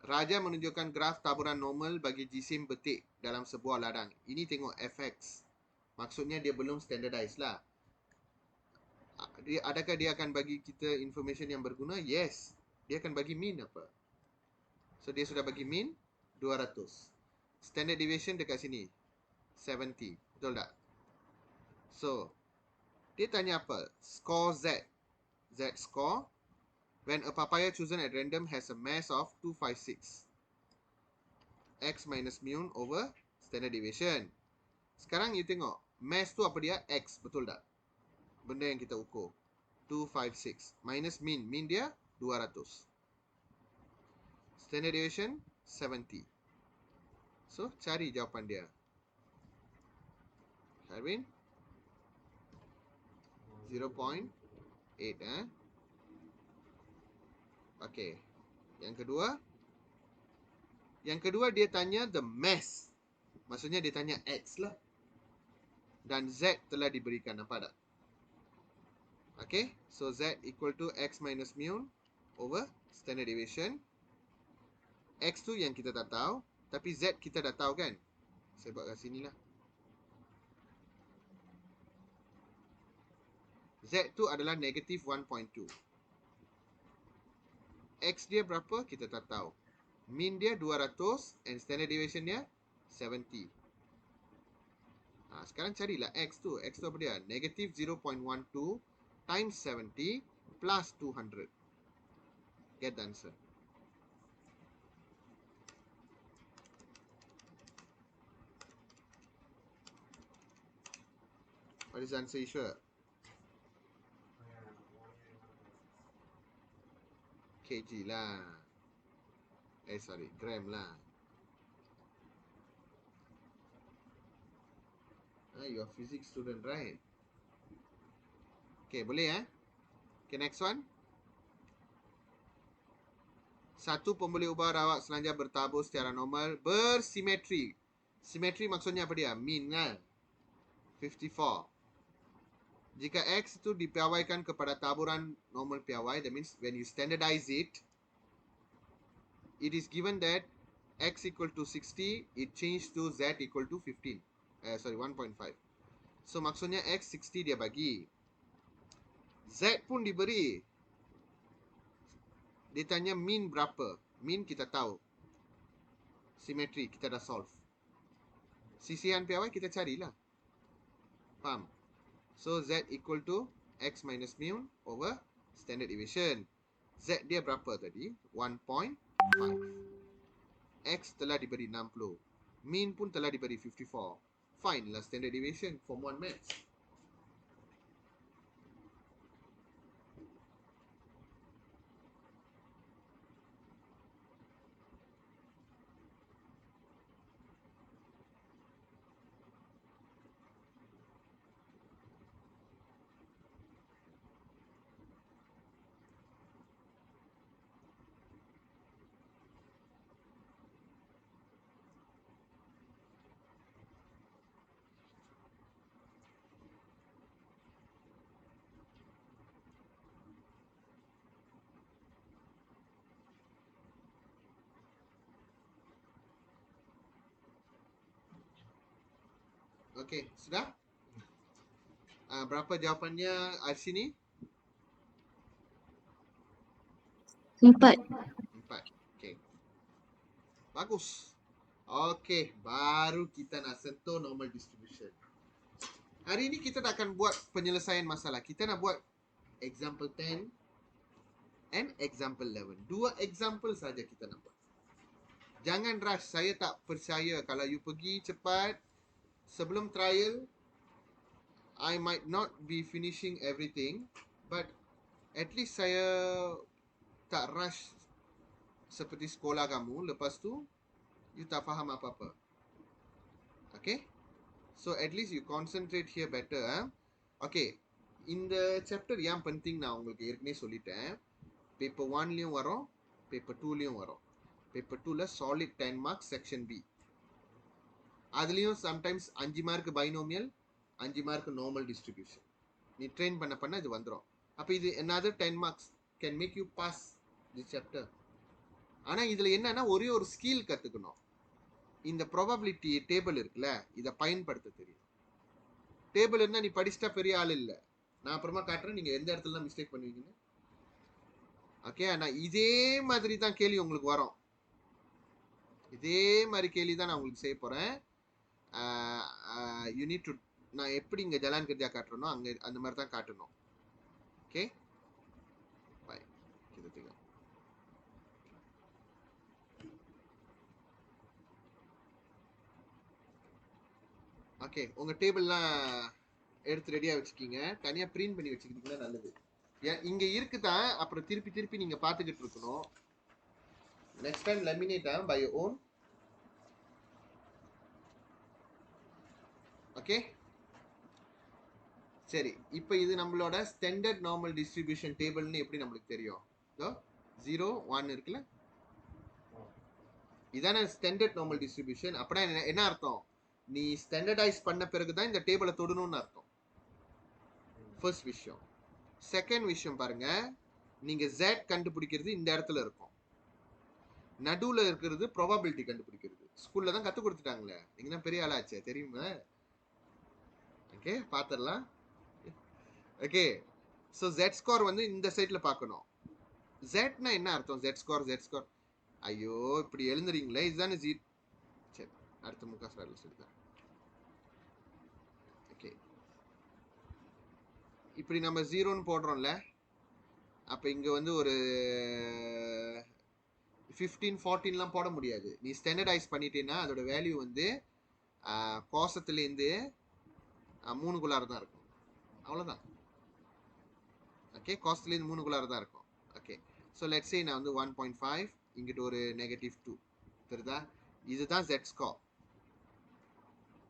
[SPEAKER 1] Raja menunjukkan graf taburan normal bagi jisim betik dalam sebuah ladang. Ini tengok fx. Maksudnya dia belum standardized lah. Adakah dia akan bagi kita information yang berguna? Yes. Dia akan bagi mean apa? So dia sudah bagi mean 200. Standard deviation dekat sini 70. Betul tak? So, dia tanya apa? Score Z. Z score when a papaya chosen at random has a mass of 256. X minus mu over standard deviation. Sekarang you tengok, mass tu apa dia? X, betul tak? Benda yang kita ukur. 256 minus mean. Mean dia 200. Standard deviation 70. So, cari jawapan dia. Harwin 0.8 Okay. Yang kedua dia tanya the mass. Maksudnya dia tanya X lah. Dan Z telah diberikan. Nampak tak? Okay. So Z equal to X minus mu over standard deviation. X tu yang kita tak tahu. Tapi Z kita dah tahu kan? Saya buat kat sini lah. Z tu adalah negative 1.2. X dia berapa? Kita tak tahu. Mean dia 200 and standard deviation dia 70. Sekarang carilah X tu. X tu apa dia? Negative 0.12 times 70 plus 200. Get the answer. What is the answer, Ishwar? kg lah. Sorry, gram lah. You are physics student, right? Okay, boleh Okay, next one. Satu pembuluh ubah rawak selanjang bertabur secara normal bersimetri. Simetri maksudnya apa dia? Mean kan? 54. Jika X itu dipiawaikan kepada taburan normal piawai, that means when you standardize it, it is given that X equal to 60, it changed to Z equal to 15. 1.5. So maksudnya X 60 dia bagi. Z pun diberi. Dia tanya mean berapa. Mean kita tahu. Simetri kita dah solve. Sisihan piawai kita carilah. Faham? So Z equal to X minus mu over standard deviation. Z dia berapa tadi? 1.5. X telah diberi 60. Mean pun telah diberi 54. Find lah standard deviation. Form 1 maths. Okay, sudah? Berapa jawapannya sini?
[SPEAKER 2] 4.
[SPEAKER 1] 4. Okay. Bagus. Okay, baru kita nak sentuh normal distribution. Hari ini kita tak akan buat penyelesaian masalah. Kita nak buat example 10 and example 11. 2 example saja kita nak buat. Jangan rush. Saya tak percaya kalau you pergi cepat sebelum trial, I might not be finishing everything, but at least saya tak rush seperti sekolah kamu. Lepas tu, you tak faham apa-apa. Okay? So, at least you concentrate here better. Okay. இந்த chapter yang penting நான் உங்களுக்கு ஏற்கனவே சொல்லிட்டேன். Paper 1லயும் வரும், Paper 2லயும் வரும். Paper 2ல solid 10 marks section B. அதுலயும் sometimes 5 mark binomial, 5 mark normal distribution. நீ train பண்ண இது வந்துரும். அப்ப இது another 10 marks can make you pass this chapter. ஆனா இதுல என்னன்னா ஒரே ஒரு ஸ்கில் கத்துக்கணும். இந்த probability டேபிள் இருக்குல்ல, இதை பயன்படுத்த தெரியும். டேபிள் இருந்தா நீ படிச்சிட்டா பெரிய ஆள் இல்ல. நான் அப்புறமா காட்டுறேன் நீங்க எந்த இடத்துல மிஸ்டேக் பண்ணுவீங்கன்னு. ஓகே, ஆனா இதே மாதிரி தான் கேள்வி உங்களுக்கு வரும். இதே மாதிரி கேள்வி தான் நான் உங்களுக்கு செய்ய போகிறேன். யூ நீட் டு, நான் எப்படி இங்கே ஜலான் கர்ஜா காட்டுறனோ அங்கே அந்த மாதிரி தான் காட்டணும். Okay bye. ஓகே, உங்கள் டேபிள்லாம் எடுத்து ரெடியாக வச்சுக்கிங்க. தனியாக பிரிண்ட் பண்ணி வச்சுக்கிட்டிங்கன்னா நல்லது. இங்கே இருக்குதான், அப்புறம் திருப்பி திருப்பி நீங்கள் பார்த்துக்கிட்டு இருக்கணும். Next time laminate by your own. Okay சரி, இப்போ இது நம்மளோட ஸ்டாண்டர்ட் நார்மல் டிஸ்ட்ரிபியூஷன் டேபிள்னு எப்படி நம்மளுக்கு தெரியும்? 0 1 இருக்குல்ல, இதான ஸ்டாண்டர்ட் நார்மல் டிஸ்ட்ரிபியூஷன். அப்படின்னா என்ன அர்த்தம்? நீ ஸ்டாண்டர்டைஸ் பண்ண பிறகு தான் இந்த டேபிளை தொடணும்னு அர்த்தம். ஃபர்ஸ்ட் விஷயம். செகண்ட் விஷயம் பாருங்க, நீங்க Z கண்டுபிடிக்கிறது இந்த இடத்துல இருக்கும். நடுவில் இருக்கிறது ப்ராபபிலிட்டி கண்டுபிடிக்கிறது. ஸ்கூல்ல தான் கற்றுக் கொடுத்துட்டாங்களே, நீங்க தான் பெரிய ஆளாச்சே தெரியுமா? ஓகே பார்த்துடலாம். ஓகே ஸோ Z ஸ்கோர் வந்து இந்த சைடில் பார்க்கணும். Zனா என்ன அர்த்தம்? Z score. ஐயோ இப்படி எழுந்துறீங்களே, இதுதானே ஜீ. சரி அடுத்த முக்கா ஸ்லைடில் சொல்லிதான். ஓகே இப்படி நம்ம 0ன்னு போடுறோம்ல, அப்போ இங்கே வந்து ஒரு 15 14லாம் போட முடியாது. நீ ஸ்டாண்டர்டைஸ் பண்ணிட்டேன்னா அதோட வேல்யூ வந்து கோசத்துலேருந்து 3க்குள்ளார தான் இருக்கும். அவ்வளோதான். ஓகே கோசத்துலேருந்து 3க்குள்ளார தான் இருக்கும். ஓகே ஸோ லெட்ஸ் சே நான் வந்து 1.5 இங்கிட்ட ஒரு -2 தெரியுதா? இதுதான் Z ஸ்கோர்.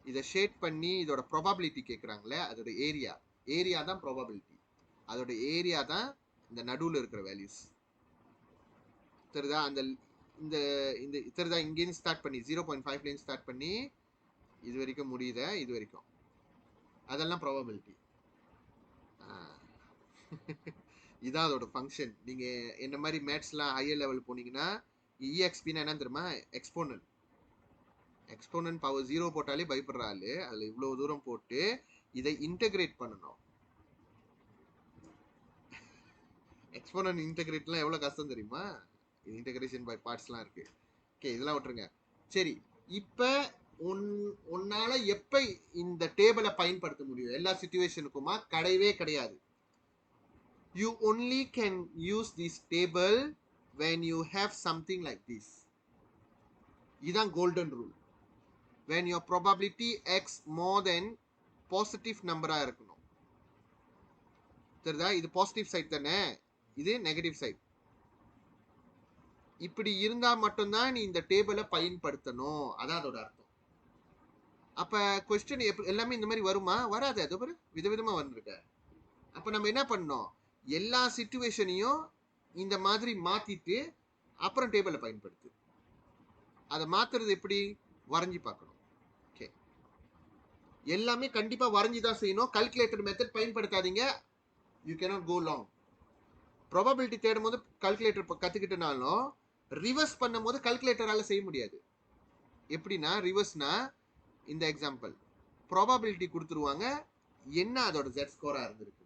[SPEAKER 1] இதை ஷேட் பண்ணி இதோட ப்ராபபிலிட்டி கேட்குறாங்களே, அதோட ஏரியா தான் ப்ராபபிலிட்டி. அதோட ஏரியா தான் இந்த நடுவில் இருக்கிற வேல்யூஸ். தெரியுதா? அந்த இந்த இந்த தெரியுதா? இங்கேருந்து ஸ்டார்ட் பண்ணி 0.5லேருந்து ஸ்டார்ட் பண்ணி இது வரைக்கும் முடியுத, இது வரைக்கும் அதெல்லாம் ப்ராபபிலிட்டி. இதான் அதோட ஃபங்க்ஷன். நீங்கள் என்ன மாதிரி மேத்ஸ்லாம் ஹையர் லெவல் போனீங்கன்னா இஎக்ஸ்பின்னா என்ன தெரியுமா? எக்ஸ்போனன்ட் பவர் 0 போட்டாலே பயப்படுற ஆளு அதில் இவ்வளோ தூரம் போட்டு இதை இன்டகிரேட் பண்ணணும். எக்ஸ்போனன்ட் இன்டகிரேட்லாம் எவ்வளோ கஷ்டம் தெரியுமா? இன்டகிரேஷன் பை பார்ட்ஸ்லாம் இருக்கு. ஓகே இதெல்லாம் விட்டுருங்க. சரி இப்போ உன்னால எப்போ இந்த டேபிளை பயன்படுத்த முடியும்? எல்லா சிச்சுவேஷனுக்குமா? கிடையவே கிடையாது. You only can use this table when you have something like this. இதான் golden rule. When your probability x more than positive number இருக்கணும். தெரியுதா? இது பாசிட்டிவ் சைட் தானே, இது நெகட்டிவ் சைட். இப்படி இருந்தா மட்டும்தான் நீ இந்த டேபிளை பயன்படுத்தணும். அதான் அதோட அர்த்தம். அப்ப கொஸ்டின் எல்லாமே இந்த மாதிரி வருமா? வராது. அது பாரு விதவிதமா வந்துருக்க. அப்ப நம்ம என்ன பண்ணோம்? எல்லா சிச்சுவேஷனையும் இந்த மாதிரி மாத்திட்டு அப்புறம் டேபிளை பயன்படுத்து. அதை மாத்துறது எப்படி? வரைஞ்சி பார்க்கணும். ஓகே எல்லாமே கண்டிப்பா வரைஞ்சி தான் செய்யணும். கால்குலேட்டர் மெத்தட் பயன்படுத்தாதீங்க. You cannot go long. Probability தேடும் போது கால்குலேட்டர் கத்துக்கிட்டனாலும் ரிவர்ஸ் பண்ணும் போது கால்குலேட்டரால செய்ய முடியாது. எப்படின்னா ரிவர்ஸ்னா இந்த எக்ஸாம்பிள் ப்ராபபிலிட்டி கொடுத்துருவாங்க, என்ன அதோட Z ஸ்கோரா இருந்திருக்கு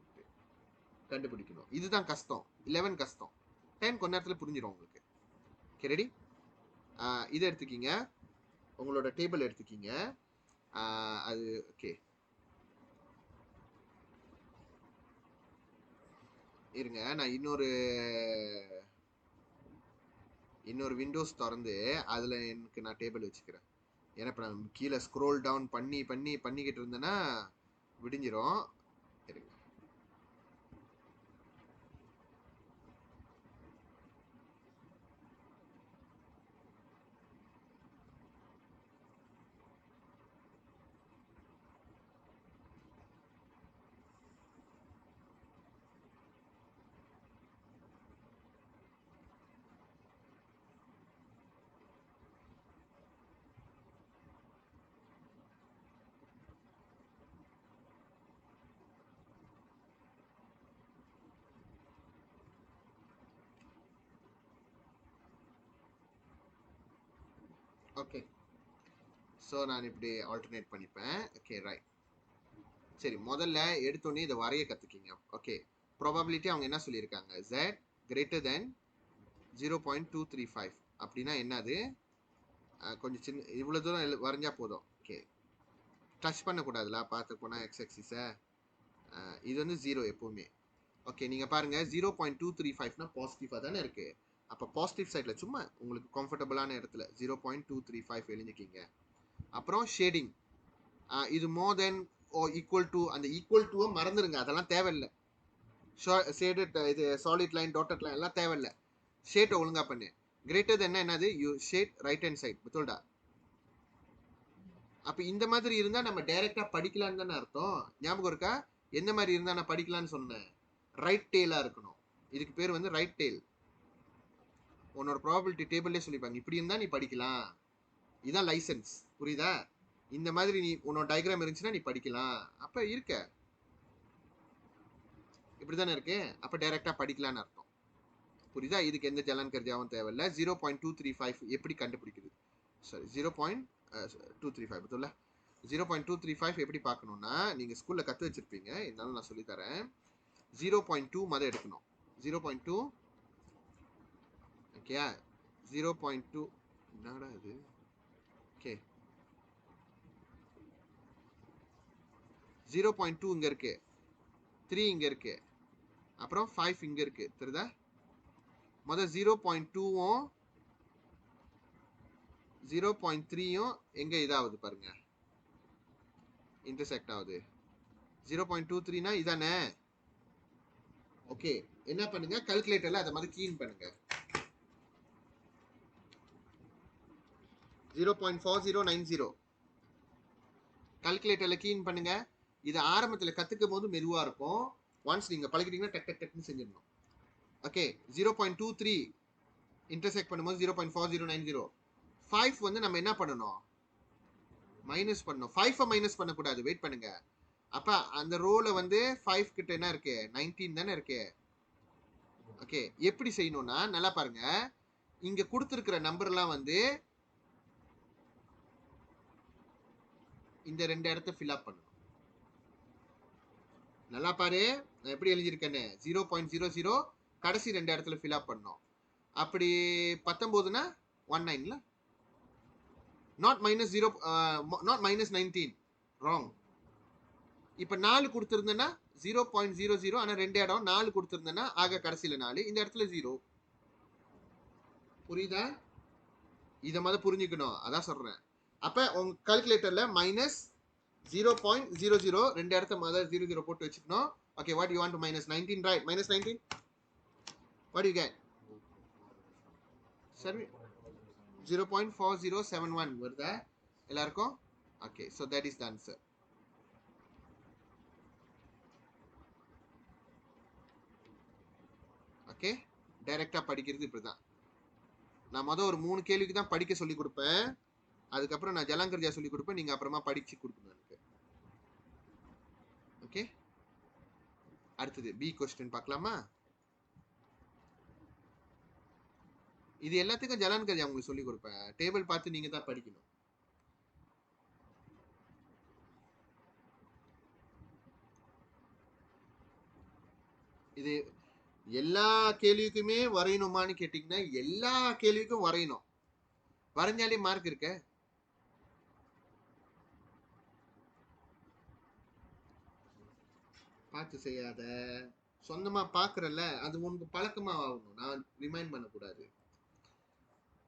[SPEAKER 1] கண்டுபிடிக்கணும். இதுதான் கஷ்டம். 11 கஷ்டம். 10 கொஞ்ச நேரத்தில் புரிஞ்சிடும் உங்களுக்கு. Okay ready? இதை எடுத்துக்கிங்க, உங்களோட டேபிள் எடுத்துக்கிங்க. அது ஓகே இருங்க, நான் இன்னொரு விண்டோஸ் திறந்து அதில் எனக்கு நான் டேபிள் வச்சுக்கிறேன். ஏன்னா இப்போ நான் கீழே ஸ்க்ரோல் டவுன் பண்ணிக்கிட்டு இருந்தேன்னா விடிஞ்சிரும். இருங்க. ஓகே ஸோ நான் இப்படி ஆல்டர்னேட் பண்ணிப்பேன். Okay right. சரி முதல்ல எடுத்தோடனே இதை வரைய கற்றுக்கிங்க. ஓகே ப்ராபபிலிட்டி அவங்க என்ன சொல்லியிருக்காங்க? Z greater than 0.235 அப்படின்னா என்னது? கொஞ்சம் சின்ன இவ்வளோ தூரம் வரைஞ்சா போதும். ஓகே, டச் பண்ணக்கூடாதுல பார்த்து போனால் எக்ஸ் எக்ஸிஸை. இது வந்து 0 எப்போவுமே. ஓகே, நீங்கள் பாருங்கள் 0.235னா பாசிட்டிவாக தானே இருக்குது. அப்போ பாசிட்டிவ் சைடில் சும்மா உங்களுக்கு கம்ஃபர்டபுளான இடத்துல 0.235 எழுதிக்கிங்க. அப்புறம் ஷேடிங், இது மோர் தென் ஓ ஈக்குவல் டு, அந்த ஈக்குவல் டுவை மறந்துடுங்க, அதெல்லாம் தேவையில்லை. ஷேடட் இது சாலிட் லைன் டாட்டட் லைன் எல்லாம் தேவையில்லை. ஷேட்டை ஒழுங்காக பண்ணு. கிரேட்டர் தென் என்னது, you shade right hand side பத்தோல்டா. அப்போ இந்த மாதிரி இருந்தால் நம்ம டைரெக்டாக படிக்கலான்னு தானே அர்த்தம். ஞாபகம் இருக்கா? எந்த மாதிரி இருந்தால் நான் படிக்கலான்னு சொன்னேன்? ரைட் டெய்லாக இருக்கணும். இதுக்கு பேர் வந்து ரைட் டெய்ல். உன்னோட ப்ராபபிலிட்டி டேபிள்லேயே சொல்லிப்பாங்க, இப்படி இருந்தால் நீ படிக்கலாம், இதுதான் லைசன்ஸ். புரியுதா? இந்த மாதிரி நீ உன்னோட டயக்ராம் இருந்துச்சுன்னா நீ படிக்கலாம். அப்போ இருக்க இப்படி தானே இருக்கு. அப்போ டைரெக்டாக படிக்கலான்னு அர்த்தம். புரியுதா? இதுக்கு எந்த ஜலன் கர்ஜாவும் தேவையில்லை. 0.235 எப்படி கண்டுபிடிக்குது? சாரி 0.235 பத்தல. 0.235 எப்படி பார்க்கணும்னா, நீங்கள் ஸ்கூலில் கற்று வச்சிருப்பீங்க, இருந்தாலும் நான் சொல்லித்தரேன். 0.2 மத எடுக்கணும். 0.2 ஓகே, 0.2 என்னடா இது? ஓகே, 0.2 இங்கே இருக்கு, 3 இங்கே இருக்கு, அப்புறம் 5 இங்கே இருக்கு. தெரியுதா? மொதல் 0.2வும் 0.3யும் எங்கே இதாகுது பாருங்க, இன்டர்செக்ட் ஆகுது. 0.23னா இதானே? ஓகே, என்ன பண்ணுங்க, கால்குலேட்டர்ல அதை மாதிரி கீன் பண்ணுங்க. 0.4090 கால்குலேட்டர்ல கீன் பண்ணுங்க. இது ஆரம்பத்தில் கத்துக்கும் போது மெதுவா இருக்கும். ஒன்ஸ் நீங்க பழகிட்டீங்கன்னா டக் டக் டக்னு செஞ்சிடணும். ஓகே, 0.23 இன்டர்செக்ட் பண்ணும்போது 0.4090. 5 வந்து நம்ம என்ன பண்ணணும், மைனஸ் பண்ணணும். 5 மைனஸ் பண்ணக்கூடாது, வெயிட் பண்ணுங்க. அப்ப அந்த ரோல வந்து 5 கிட்ட என்ன இருக்கு, 19 தானே இருக்கு. ஓகே, எப்படி செய்யணும்னா நல்லா பாருங்க, இங்க கொடுத்துருக்கிற நம்பர்லாம் வந்து இந்த ரெண்டு இடத்த ஃபில் அப் பண்ணணும். நல்லா பாரு, நான் எப்படி எழுதியிருக்கேன்னு. 0.00 கடைசி ரெண்டு இடத்துல ஃபில் அப் பண்ணணும். அப்படி 19னா 19ல not minus 0, not minus 19, wrong. இப்போ 4 கொடுத்துருந்தேன்னா 0.00, ஆனால் ரெண்டு இடம் 4 கொடுத்துருந்தேன்னா ஆக கடைசியில் 4, இந்த இடத்துல 0. புரியுதா? இதை மாதிரி புரிஞ்சுக்கணும், அதான் சொல்றேன். அப்ப உங்க கால்குலேட்டர்ல மைனஸ் 0.00 ரெண்டு இடத்த மாதிரி 00 போட்டு வச்சுக்கணும். Okay, what you want to minus 19, right? Minus 19, what you get? சரி, 0.4071 வருதா எல்லாருக்கும்? Okay, so that is the answer. Okay, டைரக்டா படிக்கிறது இப்படிதான். நான் மொதல் ஒரு 3 கேள்விக்கு தான் படிக்க சொல்லி கொடுப்பேன், அதுக்கப்புறம் நான் ஜலாங்கர்ஜா சொல்லி கொடுப்பேன், நீங்க அப்புறமா படிச்சு கொடுக்கணும் எனக்கு. ஓகே, அடுத்தது பி கொஸ்டின் பார்க்கலாமா? இது எல்லாத்துக்கும் ஜலான்கர்ஜா உங்களுக்கு சொல்லி கொடுப்பேன், டேபிள் பார்த்து நீங்க தான் படிக்கணும். இது எல்லா கேள்விக்குமே வரையணுமான்னு கேட்டீங்கன்னா எல்லா கேள்விக்கும் வரையணும். வரைஞ்சாலே மார்க் இருக்க. பார்த்து செய்யாத, சொந்தமா பாக்குறல்ல, அது உனக்கு பழக்கமா ஆகணும். நான் ரிமைண்ட் பண்ணக்கூடாது.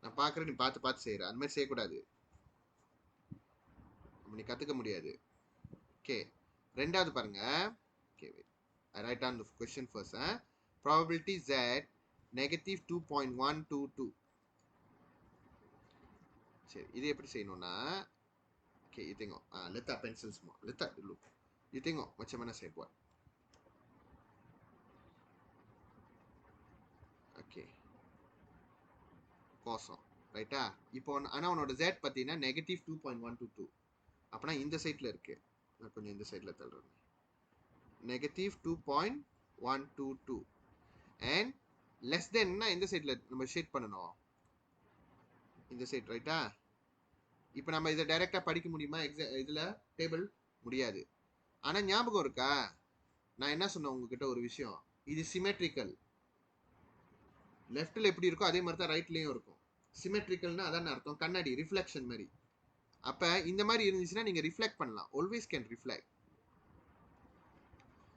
[SPEAKER 1] நான் பாக்குறேன், நீ பார்த்து பார்த்து செய்யற, அந்த மாதிரி செய்யக்கூடாது, நீ கத்துக்க முடியாது. ஓகே, ரெண்டாவது பாருங்க. Okay, I write down the question first. Probability z negative 2.122. சரி, இது எப்படி செய்யணும்னா, okay, you tengok, letak pencil semua, letak dulu, you tengok macam mana saya buat. Okay, kosong, ரைட்டா? இப்போ ஆனால் உன்னோட z பார்த்தீங்கன்னா நெகட்டிவ் 2.122. அப்போனா இந்த சைட்டில் இருக்கு, நான் கொஞ்சம் இந்த சைடில் தள்ளுறேன். நெகட்டிவ் 2.122 அண்ட் லெஸ் தென்னா இந்த சைடில் நம்ம ஷேட் பண்ணணும், இந்த சைட், ரைட்டா? இப்போ நம்ம இதை டைரெக்டாக படிக்க முடியுமா இதில் டேபிள்? முடியாது. ஆனால் ஞாபகம் இருக்கா, நான் என்ன சொன்னேன் உங்ககிட்ட ஒரு விஷயம், இது சிமெட்ரிக்கல். லெஃப்ட்டில் எப்படி இருக்கோ அதே மாதிரி தான் ரைட்லேயும் இருக்கும். சிமெட்ரிக்கல்னா அதான் அர்த்தம், கண்ணாடி ரிஃப்ளெக்ஷன் மாதிரி. அப்ப இந்த மாதிரி இருந்துச்சுன்னா நீங்க ரிஃப்ளெக்ட் பண்ணலாம், ஆல்வேஸ் கேன் ரிஃப்ளெக்ட்.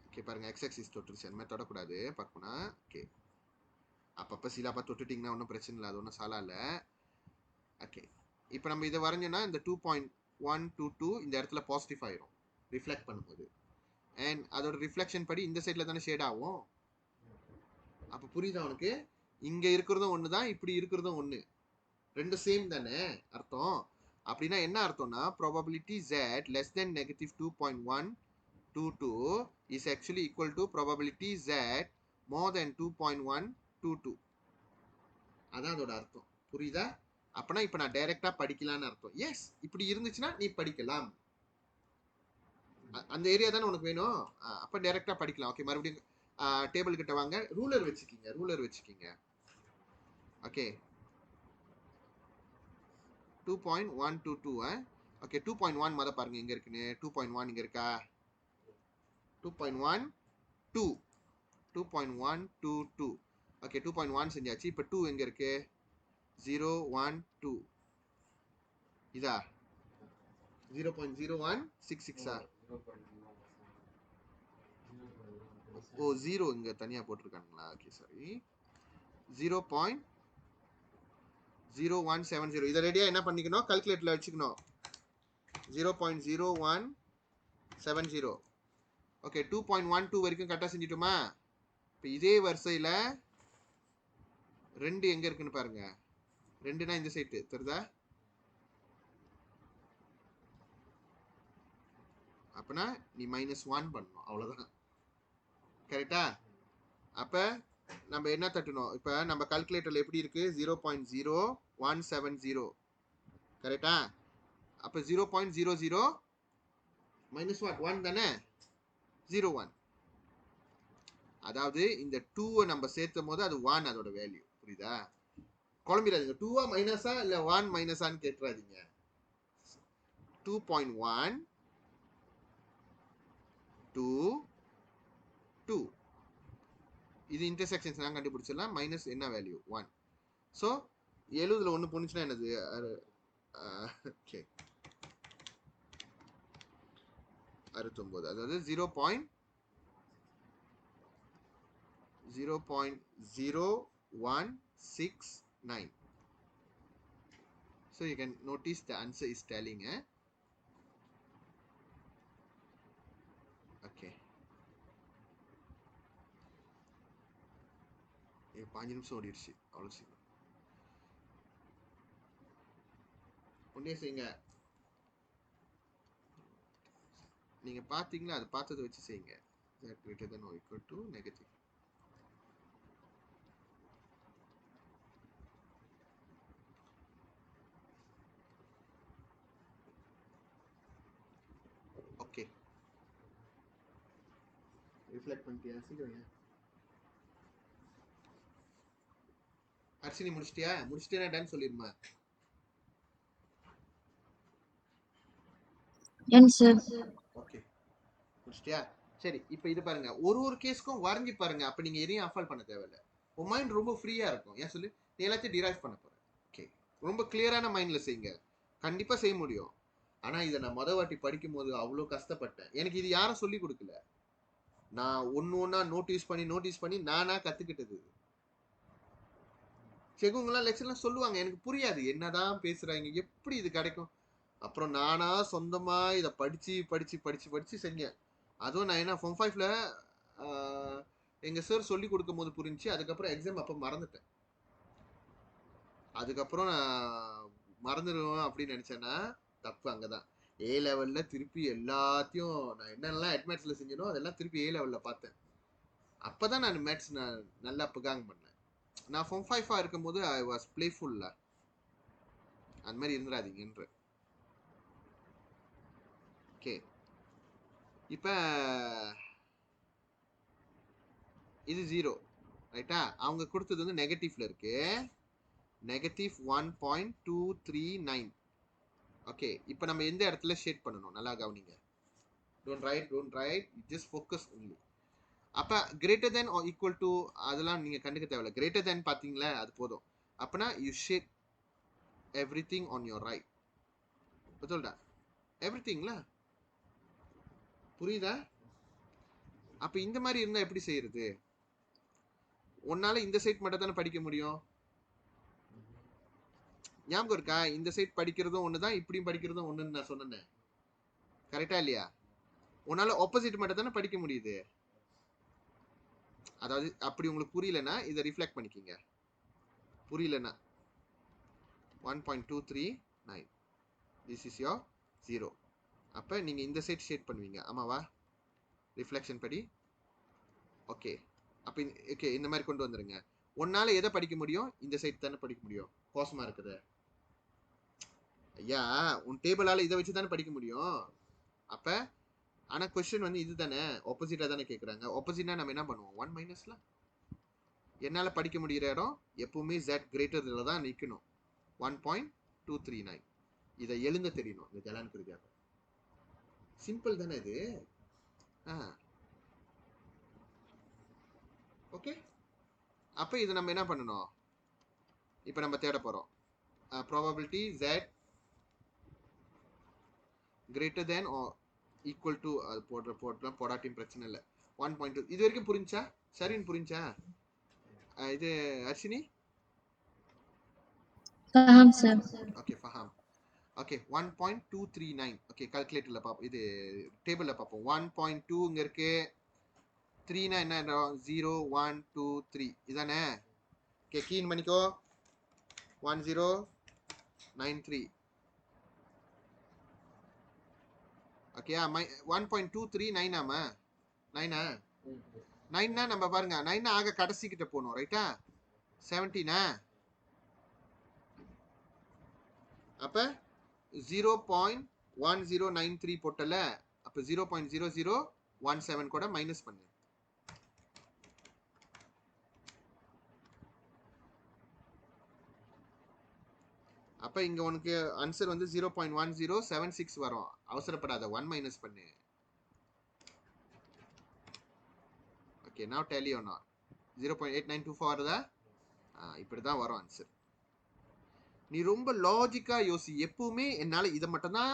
[SPEAKER 1] ஓகே பாருங்க, எக்ஸ் ஆக்சிஸ் தொட்டுருச்சு, அந்த மாதிரி தொடக்கூடாது பார்க்கணும்னா. ஓகே, அப்பப்போ சிலாப்பா தொட்டுட்டிங்கன்னா ஒன்றும் பிரச்சனை இல்லை, அது ஒன்றும் சாலா இல்லை. ஓகே, இப்போ நம்ம இதை வரைஞ்சோன்னா இந்த 2.122 இந்த இடத்துல பாசிட்டிவ் ஆயிரும் ரிஃப்ளெக்ட் பண்ணும்போது. அண்ட் அதோட ரிஃப்ளெக்ஷன் படி இந்த சைடில் தானே ஷேட் ஆகும். அப்போ புரியுதா உனக்கு? இங்கே இருக்கிறதும் ஒன்று தான், இப்படி இருக்கிறதும் ஒன்று, ரெண்டு சேம் தானே அர்த்தம். அப்படின்னா என்ன அர்த்தம்னா probability z less then -2.122 is actually equal to probability z மோர் தென் 2.122. அதான் அதோட அர்த்தம், புரியுதா? அப்பனா இப்போ நான் டைரக்டா படிக்கலான்னு அர்த்தம். எஸ், இப்படி இருந்துச்சுன்னா நீ படிக்கலாம், அந்த ஏரியா தானே உனக்கு வேணும், அப்போ டைரக்டா படிக்கலாம். ஓகே, மறுபடியும் டேபிள் கிட்ட வாங்க, ரூலர் வச்சுக்கிங்க. ஓகே, 2.122. ஓகே, 2.1 மொதல் பாருங்க எங்க இருக்குன்னு. 2.1 இங்க இருக்கா? 2.12 2.122. ஓகே, 2.1 செஞ்சாச்சு. இப்போ 2 எங்க இருக்கு? 012 இதா 0.0166. ஓ 0 இங்க தனியா போட்டிருக்காங்களா? Okay sorry, 0.0170. இதை ரெடியா என்ன பண்ணிக்கணும், கால்குலேட்டர்ல வச்சுக்கணும். 0.0170. ஓகே, 2.12 வரைக்கும் கரெக்டாக செஞ்சிட்டோமா? இப்போ இதே வரிசையில் 2 எங்க இருக்குன்னு பாருங்க. 2னா இந்த சைட்டு தெரியுதா? அப்பனா நீ -1 பண்ணணும், அவ்வளோதான். கரெக்டா? அப்போ நம்ம என்ன தட்டணும்? இப்போ நம்ம கால்குலேட்டரில் எப்படி இருக்கு? 0.0170. கரெக்டா? அப்போ 0.00 -1 தானே? 01. அதாவது இந்த 2 நம்ம சேர்த்தும் போது அது 1 அதோட வேல்யூ, புரியுதா? குழம்பிடாதீங்க, 2 மைனஸா இல்லை 1 மைனஸான்னு கேட்டுறாதீங்க. 2.1 2 இது இன்டர்செக்ஷன்ஸ் நான் கண்டுபிடிச்சிடலாம். மைனஸ் என்ன வேல்யூ? 1. ஸோ 70ல் 1 போனுச்சுன்னா என்னது? ஓகே 69, அதாவது 0.0169. So you can notice the answer is telling. Okay. 5 நிமிஷம் ஓடிடுச்சு, அவ்வளோ சீக்கிரம். ஒன்னே செய்யுங்க, நீங்க பாத்தீங்களா? அது பார்த்ததை வச்சு செய்யுங்க. greater than or equal to negative. Okay, reflect பண்ணிட்டியா? சீக்கிரம். அர்ஷினி முடிச்சிட்டியா? முடிச்சிட்டேன்னா டன் சொல்லிருமா. ஓகே, முடிச்சிட்டியா? சரி, இப்போ இது பாருங்க, ஒரு கேஸ்க்கும் வரைஞ்சி பாருங்க. அப்போ நீங்க எதையும் அஃபால் பண்ண தேவையில்லை. உன் மைண்ட் ரொம்ப ஃப்ரீயா இருக்கும். ஏன் சொல்லு, நீ எல்லாத்தையும் டிரைவ் பண்ண போற. ஓகே, ரொம்ப கிளியரான மைண்ட்ல செய்யுங்க, கண்டிப்பா செய்ய முடியும். ஆனா இதை நான் வாட்டி படிக்கும் போது அவ்வளோ கஷ்டப்பட்டேன். எனக்கு இது யாரும் சொல்லி கொடுக்கல, நான் ஒன்னா நோட்டீஸ் பண்ணி நானா கத்துக்கிட்டது. செகுங்கெல்லாம் லெக்சர்லாம் சொல்லுவாங்க, எனக்கு புரியாது, என்னதான் பேசுறாங்க, எப்படி இது கிடைக்கும். அப்புறம் நானா சொந்தமா இதை படிச்சு செஞ்சேன். அதுவும் நான் என்ன Form 5ல எங்க சார் சொல்லி கொடுக்கும் போது புரிஞ்சு, அதுக்கப்புறம் எக்ஸாம் அப்போ மறந்துட்டேன். அதுக்கப்புறம் நான் மறந்துடுவேன் அப்படின்னு நினைச்சேன்னா தப்பு அங்கதான். A லெவல்ல திருப்பி எல்லாத்தையும் நான் என்னெல்லாம் அட்மேட்ஸ்ல செஞ்சனோ அதெல்லாம் திருப்பி A லெவல்ல பார்த்தேன். அப்பதான் நான் மேட்ஸ் நான் நல்லா புகாங் பண்ணேன். நான் Form 5 இருக்கும்போது ஐ வாஸ் பிளேஃபுல்ல, அந்த மாதிரி இருந்துடாதீங்கன்ற. ஓகே, இப்போ இது 0 ரைட்டா? அவங்க கொடுத்தது வந்து நெகட்டிவ்ல இருக்கு, -1.239. ஓகே, இப்போ நம்ம எந்த இடத்துல ஷேட் பண்ணணும் நல்லா கவனிங்க. Don't write, just focus only. அப்போ greater then or equal to அதெல்லாம் நீங்கள் கண்டுக்க தேவையில்ல. கிரேட்டர் தென் பார்த்தீங்களா, அது போதும். அப்போனா you shade everything on your right. Betulda? Everything lah. புரியுதா? அப்ப இந்த மாதிரி இருந்தா எப்படி செய்யறது? உன்னால இந்த சைட் மட்டும் தானே படிக்க முடியும். ஞாபகம் இருக்கா? இந்த சைட் படிக்கிறதும் ஒண்ணுதான், இப்படியும் படிக்கிறதும் ஒண்ணுன்னு நான் சொன்னேன். கரெக்டா இல்லையா? உன்னால ஆப்போசிட் மட்டும் தானே படிக்க முடியுது. அதாவது அப்படி உங்களுக்கு புரியலன்னா இதை ரிஃப்ளெக்ட் பண்ணிக்கிங்க. புரியலன்னா 1.239 திஸ் இஸ் யோர் 0. அப்போ நீங்கள் இந்த சைட் ஷேட் பண்ணுவீங்க. ஆமாவா? ரிஃப்ளெக்ஷன் படி. ஓகே, அப்போ ஓகே இந்த மாதிரி கொண்டு வந்துருங்க. உன்னால எதை படிக்க முடியும்? இந்த சைட் தானே படிக்க முடியும். கோசமாக இருக்குது ஐயா, உன் டேபிளால் இதை வச்சு தானே படிக்க முடியும். அப்போ ஆனால் கொஸ்டின் வந்து இது தானே, ஆப்போசிட்டாக தானே கேட்குறாங்க. ஆப்போசிட்னா நம்ம என்ன பண்ணுவோம்? 1 மைனஸ்ல என்னால் படிக்க முடிகிற இடம் எப்பவுமே Z கிரேட்டரில் தான் நிற்கணும். 1.239 இதை எழுந்த தெரியணும். இந்த ஜலான் குறிக்காக சிம்பிள் தானே இது. ஓகே, அப்போ இது நம்ம என்ன பண்ணணும்? இப்போ நம்ம தேட போகிறோம் probability Z greater than or equal to. அது போடலாம், போடாட்டியும் பிரச்சனை இல்லை. 1.2 இது வரைக்கும் புரிஞ்சா? சரின்னு புரிஞ்சா? இது அர்ஷினி?
[SPEAKER 2] ஃபஹம் சார்.
[SPEAKER 1] ஓகே, ஃபஹம். ஓகே, 1.239. ஓகே, கால்குலேட்டரில் பார்ப்போம், இது டேபிளில் பார்ப்போம். 1.2 இங்கே இருக்கு. 3னா என்ன? 0 1 2 3 இதானே? ஓகே, கீன் பண்ணிக்கோ. 1093. ஓகே, 1.239 ஆமா? 9ஆ? 9னா நம்ம பாருங்க, 9 ஆக கடைசி கிட்ட போகணும். ரைட்டா? 17ஆ? அப்ப 0.1093 போட்டல. அப்ப 0.0017 கூட மைனஸ் பண்ணு. அப்ப இங்க உனக்கு ஆன்சர் வந்து 0.1076 வரும். அவசரப்படாத, 1 மைனஸ் பண்ணு. Okay, now tally or not? 0.8924 வருதா? இப்படிதான் வரும் ஆன்சர். நீ ரொம்ப லாஜிக்கா யோசி. எப்பவுமே என்னால இதை மட்டும் தான்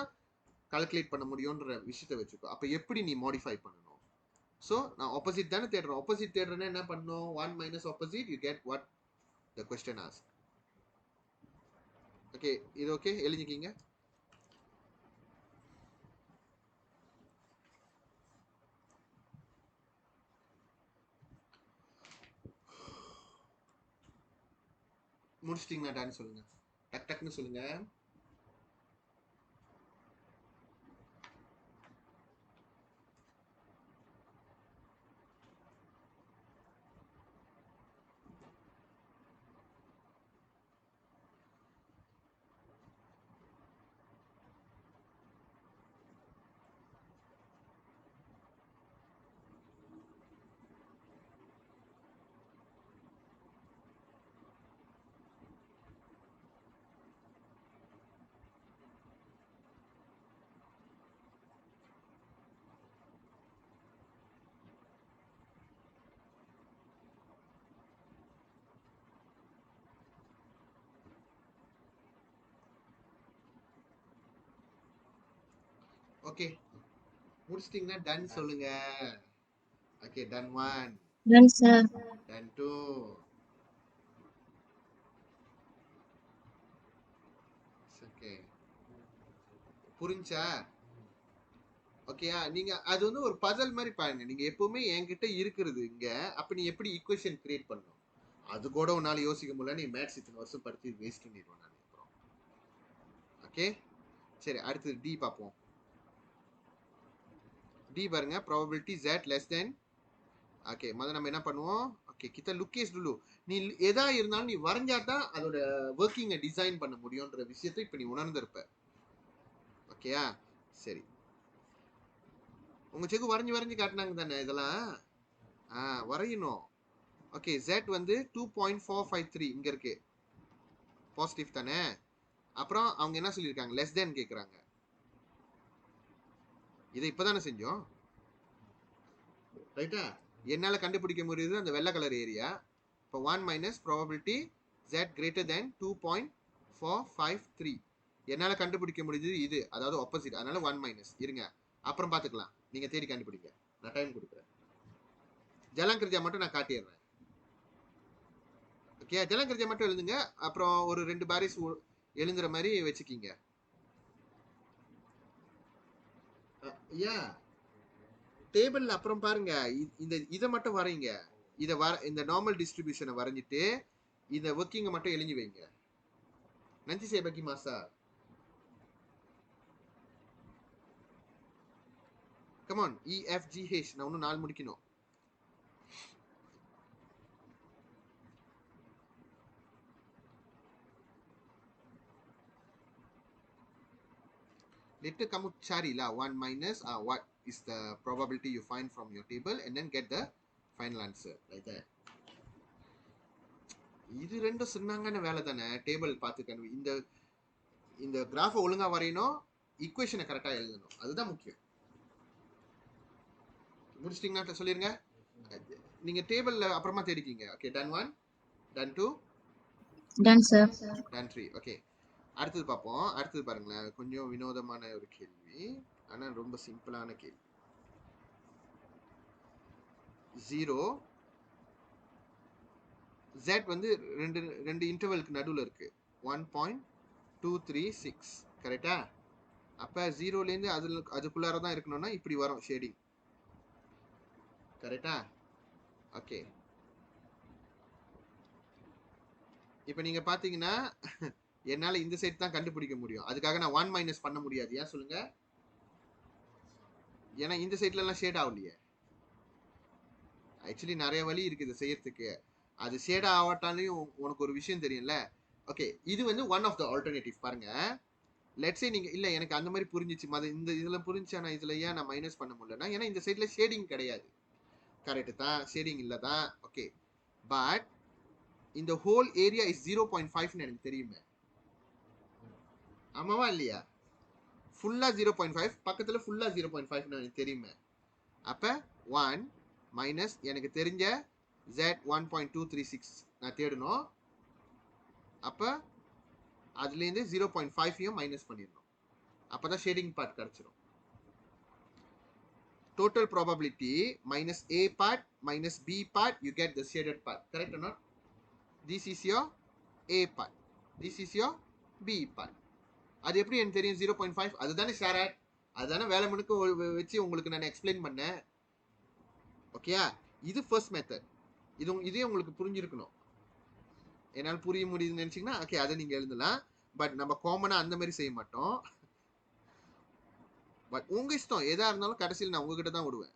[SPEAKER 1] கால்குலேட் பண்ண முடியும்ன்ற விஷயத்தை வச்சுக்கோ. அப்ப எப்படி நீ மாடிஃபை பண்ணணும்? ஸோ நான் ஆப்போசிட் தானே தேடுறேன். ஆப்போசிட் தேடுறேன்னா என்ன பண்ணணும்? 1 minus opposite, you get what the question asks. Okay, இது ஓகே, எழுதிக்கிங்க. முடிச்சிட்டிங்களா? டான்னு சொல்லுங்க, டக் டக்னு சொல்லுங்க. ஓகே, முடிச்சிட்டிங்கன்னா டன் சொல்லுங்க. Okay, done 1,
[SPEAKER 2] done sir.
[SPEAKER 1] Done 2. Okay, புரிஞ்சா? ஓகேயா? நீங்க அது வந்து ஒரு பஜல் மாதிரி பாருங்க. நீங்க எப்பவுமே என்கிட்ட இருக்கிறது இங்க. அப்ப நீ எப்படி ஈக்குவேஷன் கிரியேட் பண்ணணும் அது கூட உன்னால யோசிக்க முடியல. நீ மேத்ஸ் இத்தனை வருஷம் படிச்சு வேஸ்ட் பண்ணிடுவோம் நான் அப்புறம். ஓகே, சரி, அடுத்தது டி பார்ப்போம். டி பாருங்க, ப்ராபபிலிட்டி Z லெஸ் தென். ஓகே, முதல்ல நம்ம என்ன பண்ணுவோம்? ஓகே, கிட்ட லுக்கேஸ் டுலு. நீ எதா இருந்தாலும் நீ வரைஞ்சாதான் அதோட ஒர்க்கிங்கை டிசைன் பண்ண முடியும்ன்ற விஷயத்தை இப்ப நீ உணர்ந்திருப்ப. ஓகேயா? சரி, உங்க செக்கு வரைஞ்சு வரைஞ்சு காட்டினாங்க தானே இதெல்லாம்? வரையணும். ஓகே, Z வந்து 2.453 இங்க இருக்கு. பாசிட்டிவ் தானே? அப்புறம் அவங்க என்ன சொல்லியிருக்காங்க? லெஸ் தென் கேட்குறாங்க. இதை இப்பதானே செஞ்சோம். ரைட்டா? என்னால் கண்டுபிடிக்க முடியுது அந்த வெள்ளை கலர் ஏரியா. இப்போ 1 மைனஸ் ப்ராபபிலிட்டி Z கிரேட்டர் தென் 4 5 3 என்னால் கண்டுபிடிக்க முடியுது இது, அதாவது ஆப்போசிட், அதனால 1 மைனஸ். இருங்க, அப்புறம் பார்த்துக்கலாம், நீங்கள் தேடி கண்டுபிடிங்க, நான் டைம் கொடுக்குறேன். ஜலங்கிருதியா மட்டும் நான் காட்டிடுறேன். ஓகே, ஜலங்கிருதியா மட்டும் எழுதுங்க, அப்புறம் ஒரு 2 பாரிஸ் எழுதுற மாதிரி வச்சுக்கிங்க. டேபிள் அப்புறம் பாருங்க, இந்த இதை மட்டும் வரைங்க. இந்த நார்மல் டிஸ்ட்ரிபியூஷனை வரைஞ்சிட்டு இந்த ஒர்க்கிங்கை மட்டும் எழுதி வைங்க. நன்றி சேபக்கி மாசா. Come on, EFGH. நான் இன்னும் 4 முடிக்கணும். Let it come out chari la. 1 minus what is the probability you find from your table, and then get the final answer like that. இது ரெண்டும் சொன்னாங்கன்னு வேலை தானே. டேபிள் பார்த்துக்கணும், இந்த இந்த கிராஃபை ஒழுங்கா வரையணும், ஈக்குவேஷனை கரெக்டாக எழுதணும், அதுதான் முக்கியம். முடிச்சிட்டிங்கன்னா சொல்லிருங்க. நீங்க டேபிள்ல அப்புறமா தேடிக்கிங்க. Okay, done 1, done 2,
[SPEAKER 2] Done, sir.
[SPEAKER 1] Done 3. Okay, அடுத்தது பார்ப்போம். அடுத்தது பாருங்களேன், கொஞ்சம் வினோதமான ஒரு கேள்வி, ஆனால் ரொம்ப சிம்பிளான கேள்வி. 0 Z வந்து ரெண்டு இன்டர்வலுக்கு நடுவில் இருக்கு. 1.236 கரெக்டா? அப்போ 0லேருந்து அதுக்குள்ளார தான் இருக்கணும்னா இப்படி வரும் ஷேடிங், கரெக்டா? ஓகே, இப்போ நீங்கள் பார்த்தீங்கன்னா என்னால் இந்த சைட் தான் கண்டுபிடிக்க முடியும். அதுக்காக நான் 1 மைனஸ் பண்ண முடியாது. ஏன் சொல்லுங்க? ஏன்னா இந்த சைட்லலாம் ஷேட் ஆகலையே. ஆக்சுவலி நிறைய வழி இருக்குது செய்யறதுக்கு. அது ஷேட் ஆகட்டாலையும் உனக்கு ஒரு விஷயம் தெரியும்ல. ஓகே, இது வந்து ஒன் ஆஃப் த ஆல்டர்னேட்டிவ். பாருங்க, லெட்ஸ் சே நீங்க இல்ல எனக்கு அந்த மாதிரி புரிஞ்சிச்சு, இந்த இதுல புரிஞ்சு, ஆனா இதுல ஏன் நான் மைனஸ் பண்ண முடியலன்னா, ஏன்னா இந்த சைட்ல ஷேடிங் கிடையாது. கரெக்ட் தான், ஷேடிங் இல்ல தான். ஓகே, பட் இந்த ஹோல் ஏரியா இஸ் 0.5 எனக்கு தெரியுமே. ஆமாவா இல்லையா? ஃபுல்லா 0.5, பக்கத்துல ஃபுல்லா 0.5 எனக்கு தெரியுமே. அப்ப 1 மைனஸ் எனக்கு தெரிஞ்ச Z 1.236 நான் தேடணும். அப்ப அதுலேருந்து 0.5 மைனஸ் பண்ணிடணும். அப்பதான் ஷேடிங் பார்ட் கிடைச்சிடும். Total probability minus A part minus B part, you get the shaded part. Correct or not? This is your A part. This is your B part. அது எப்படி எனக்கு தெரியும் 0.5? அதுதானே ஷேரட், அதுதானே வேலை முழுக்க வச்சு உங்களுக்கு நான் எக்ஸ்பிளைன் பண்ணேன். ஓகேயா? இது ஃபர்ஸ்ட் மெத்தட். இதே உங்களுக்கு புரிஞ்சிருக்கணும். என்னால் புரிய முடியுதுன்னு நினைச்சீங்கன்னா ஓகே, அதை நீங்க எழுதலாம். பட் நம்ம காமனா அந்த மாதிரி செய்ய மாட்டோம். பட் உங்க இஷ்டம், எதா இருந்தாலும் கடைசியில் நான் உங்ககிட்ட தான் விடுவேன்.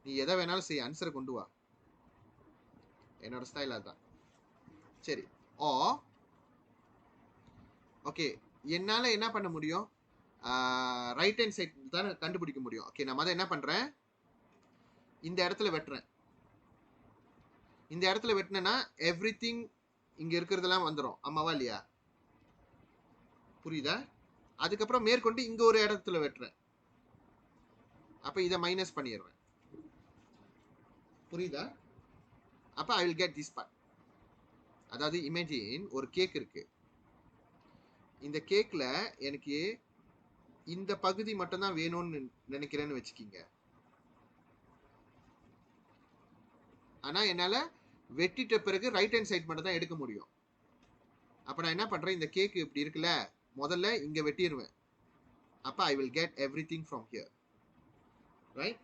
[SPEAKER 1] நீ எதை வேணாலும் செய்ய, ஆன்சரை கொண்டு வா. என்னோட ஸ்டைல் அதுதான். சரி, ஓகே, என்னால என்ன பண்ண முடியும்? ரைட் ஹேண்ட் சைட் தான் கண்டுபிடிக்க முடியும். ஓகே, நான் அதை என்ன பண்றேன், இந்த இடத்துல வெட்டுறேன். இந்த இடத்துல வெட்டினா எவ்ரி திங் இங்க இருக்கிறதெல்லாம் வந்துடும். ஆமாவா இல்லையா? புரியுதா? அதுக்கப்புறம் மேற்கொண்டு இங்க ஒரு இடத்துல வெட்டுறேன். அப்ப இதை மைனஸ் பண்ணிடுறேன். புரியுதா? அப்ப I will get this part. அதாவது இமேஜின் ஒரு கேக் இருக்கு. இந்த கேக்ல எனக்கு இந்த பகுதி மட்டும் தான் வேணும்னு நினைக்கிறேன்னு வச்சுக்கிங்க. ஆனா என்னால வெட்டிட்ட பிறகு ரைட் ஹேண்ட் சைட் மட்டும் தான் எடுக்க முடியும். அப்ப நான் என்ன பண்றேன், இந்த கேக் இப்படி இருக்குல்ல, முதல்ல இங்க வெட்டிடுவேன். அப்ப I will get everything from here, right?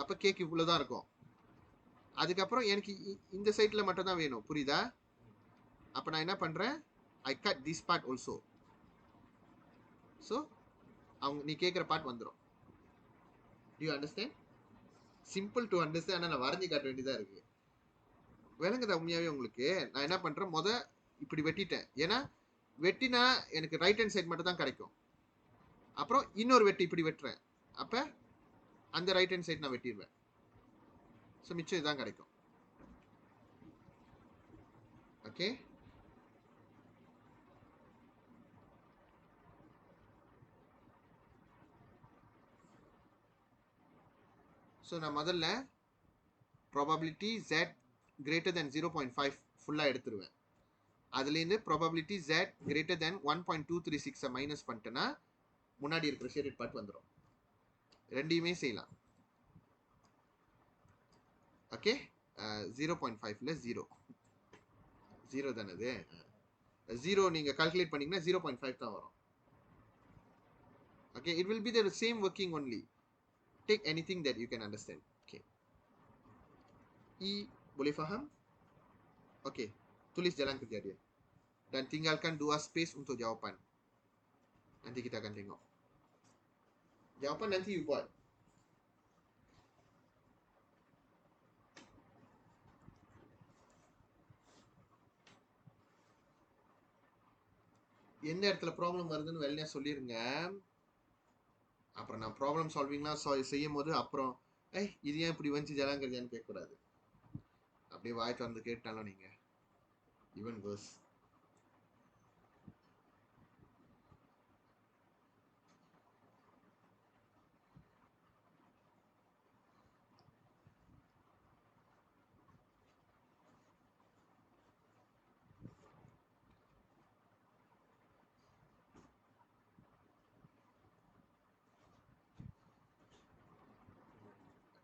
[SPEAKER 1] அப்ப கேக் இவ்வளவுதான் இருக்கும். அதுக்கப்புறம் எனக்கு இந்த சைட்ல மட்டும் தான் வேணும். புரியுதா? அப்ப நான் என்ன பண்றேன், I cut this part also. So நீ கேட்குற பார்ட் வந்துடும். Do you understand? Simple to understand. ஆனால் நான் வரைஞ்சி காட்ட வேண்டியதா இருக்கு. விளங்குதா உண்மையாவே உங்களுக்கு? நான் என்ன பண்றேன், இப்படி வெட்டிட்டேன். ஏன்னா வெட்டினா எனக்கு ரைட் ஹேண்ட் சைட் மட்டும் தான் கிடைக்கும். அப்புறம் இன்னொரு வெட்டி இப்படி வெட்டுறேன். அப்ப அந்த ரைட் ஹேண்ட் சைட் நான் வெட்டிடுவேன். ஸோ மிச்சம் இதுதான் கிடைக்கும். ஓகே, ஸோ நான் முதல்ல ப்ராபபிலிட்டி Z greater than 0.5 ஃபுல்லாக எடுத்துருவேன். அதுலேருந்து probability z greater than 1.236 minus பண்ணிட்டேன்னா முன்னாடி இருக்கிற ஷேடட் பார்ட் வந்துடும். ரெண்டையுமே செய்யலாம். ஓகே 0.5ல 0 தானே அது 0 நீங்கள் கால்குலேட் பண்ணிங்கன்னா 0.5 தான் வரும். Okay, it will be the same working only. Take anything that you can understand. Okay. E boleh faham? Okay. Tulis jalan kerja dia. Dan tinggalkan 2 space untuk jawapan. Nanti kita akan tengok. Jawapan nanti you buat. எந்த இடத்துல problem வருதுன்னு வெள்ளனே சொல்லிருங்க. அப்புறம் நான் problem சால்விங்லாம் செய்யும் போது அப்புறம் இது ஏன் இப்படி வந்துச்சு ஜலாங்கரியான்னு கேட்கக்கூடாது. அப்படியே வாய் திறந்து கேட்டாலும் நீங்க ஈவன் வேர்ஸ்.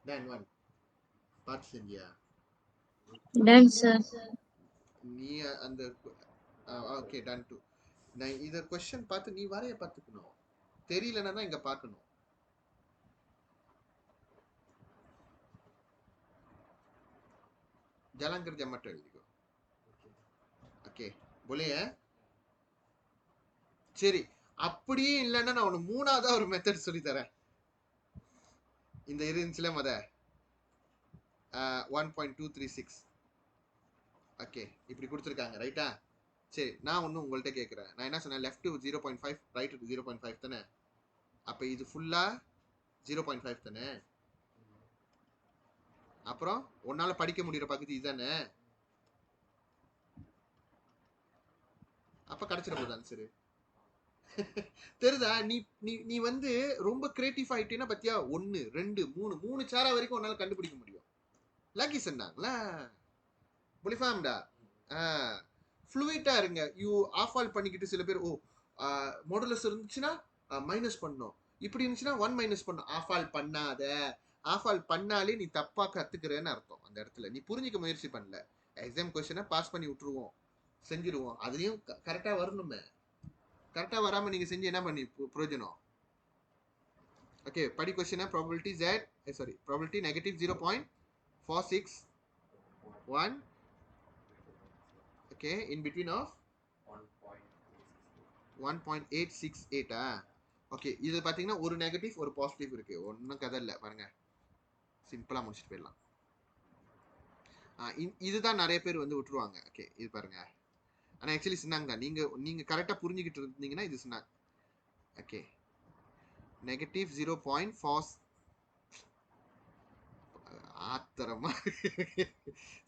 [SPEAKER 1] Done one. பார்த்து செஞ்சியா?
[SPEAKER 2] Done, sir.
[SPEAKER 1] நீ அந்த ஓகே டன் டூ. நான் இத क्वेश्चन பார்த்து நீ வரைய பார்த்துக்கணும். தெரியலனா தான் இங்க பார்க்கணும். jalan kerja மட்டும் எழுதிக்கோ. ஓகே बोले சரி அப்படியே இல்லன்னா நான் உனக்கு மூணாவதா ஒரு மெத்தட் சொல்லி தரேன். இந்த இருந்துச்சுல மொத 1.236 ஓகே இப்படி கொடுத்துருக்காங்க ரைட்டா. சரி நான் ஒன்றும் உங்கள்கிட்ட கேட்குறேன். நான் என்ன சொன்னேன் லெஃப்ட் 0.5 ரைட் 0.5 தானே. அப்போ இது ஃபுல்லாக 0.5 தானே. அப்புறம் உன்னால படிக்க முடிகிற பகுதி இதுதானே. அப்போ கிடச்சிட போகுது ஆன்சரு. தெரியுதா? நீ நீ நீ வந்து ரொம்ப கிரியேட்டிவ் ஆயிட்டேன்னா பத்தியா 1 2 3 சாரா வரைக்கும் உன்னால கண்டுபிடிக்க முடியும். லக்கி சொன்னாங்களா புலிஃபாம்டா ஃப்ளூயிட்டா இருங்க. யூ ஆஃப் ஆல் பண்ணிக்கிட்டு சில பேர் மாடுலஸ் இருந்துச்சுன்னா மைனஸ் பண்ணணும், இப்படி இருந்துச்சுன்னா 1 மைனஸ் பண்ணணும். ஆஃப் ஆல் பண்ணாத. ஆஃப் ஆல் பண்ணாலே நீ தப்பா கத்துக்கிறேன்னு அர்த்தம். அந்த இடத்துல நீ புரிஞ்சிக்க முயற்சி பண்ணல. எக்ஸாம் கொஸ்டினை பாஸ் பண்ணி விட்டுருவோம், செஞ்சிருவோம். அதுலயும் கரெக்டா வரணுமே. கரெக்டா வராம நீங்க செஞ்சு என்ன பண்ணி பிரயோஜனம்? ஓகே படி கொஸ்டினை. Probability probability negative 0.461 okay in between of 1.868 okay இது பாத்தீங்கன்னா ஒரு நெகட்டிவ் ஒரு பாசிட்டிவ் இருக்கு. ஒன்றும் கதை இல்லை பாருங்க, சிம்பிளா முடிச்சுட்டு போயிடலாம். இதுதான் நிறைய பேர் வந்து விட்டுருவாங்க. ஓகே இது பாருங்க, ஆனால் ஆக்சுவலி சொன்னாங்க தான். நீங்க கரெக்டா புரிஞ்சுக்கிட்டு இருந்தீங்கன்னா இது சொன்னாங்க. ஓகே நெகட்டிவ் 0.4 ஆத்திரமா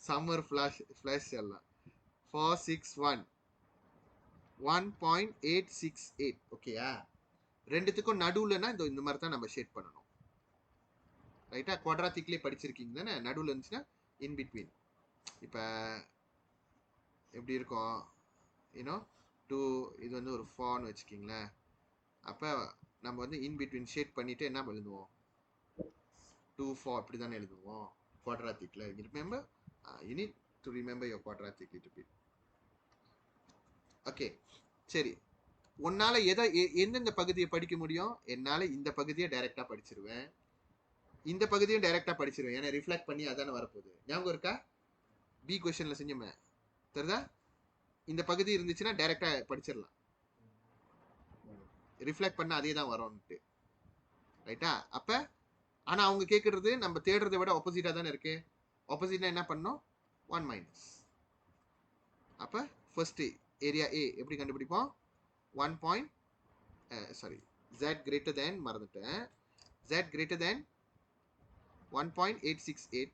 [SPEAKER 1] சம்மர் ஃபிளாஷ் எல்லாம் 461 1.868 ஓகேயா. ரெண்டுத்துக்கும் நடுவுலன்னா இந்த மாதிரி தான் நம்ம ஷேட் பண்ணணும் ரைட்டா. குவாட்ராட்டிக்லேயே படிச்சிருக்கீங்க தானே. நடுவில் இருந்துச்சுன்னா இன் பிட்வீன். இப்போ எப்படி இருக்கும் யூனோ 2 இது வந்து ஒரு 4ன்னு வச்சுக்கிங்களேன். அப்போ நம்ம வந்து இன் பிட்வீன் ஷேட் பண்ணிட்டு என்ன எழுதுவோம் 2 4 அப்படி தானே எழுதுவோம் குவாட்ராட்டிக்ல. Remember you need to remember your quadratic little bit. Okay சரி உன்னால எந்தெந்த பகுதியை படிக்க முடியும்? என்னால இந்த பகுதியை டைரக்டா படிச்சிருவேன், இந்த பகுதியும் டைரக்டா படிச்சிருவேன். ஏன்னா ரிஃப்ளெக்ட் பண்ணி அதானே வரப்போகுது. ஞாபகம் இருக்கா? பி கொஸ்டின்ல செஞ்சோமே தெரியுதா? இந்த பகுதி இருந்துச்சுன்னா டைரக்டா படிச்சிடலாம், ரிஃப்ளெக்ட் பண்ண அதே தான் வரும்ட்டு ரைட்டா. அப்ப ஆனா அவங்க கேட்கறது நம்ம தேடுறதை விட ஆப்போசிட்டா தானே இருக்கு. ஆப்போசிட்னா என்ன பண்ணோம் 1 மைனஸ். அப்ப ஃபர்ஸ்ட் ஏரியா ஏ எப்படி கண்டுபிடிப்போம்? 1 பாயிண்ட் z greater than மறந்துட்டேன். z greater than 1.868.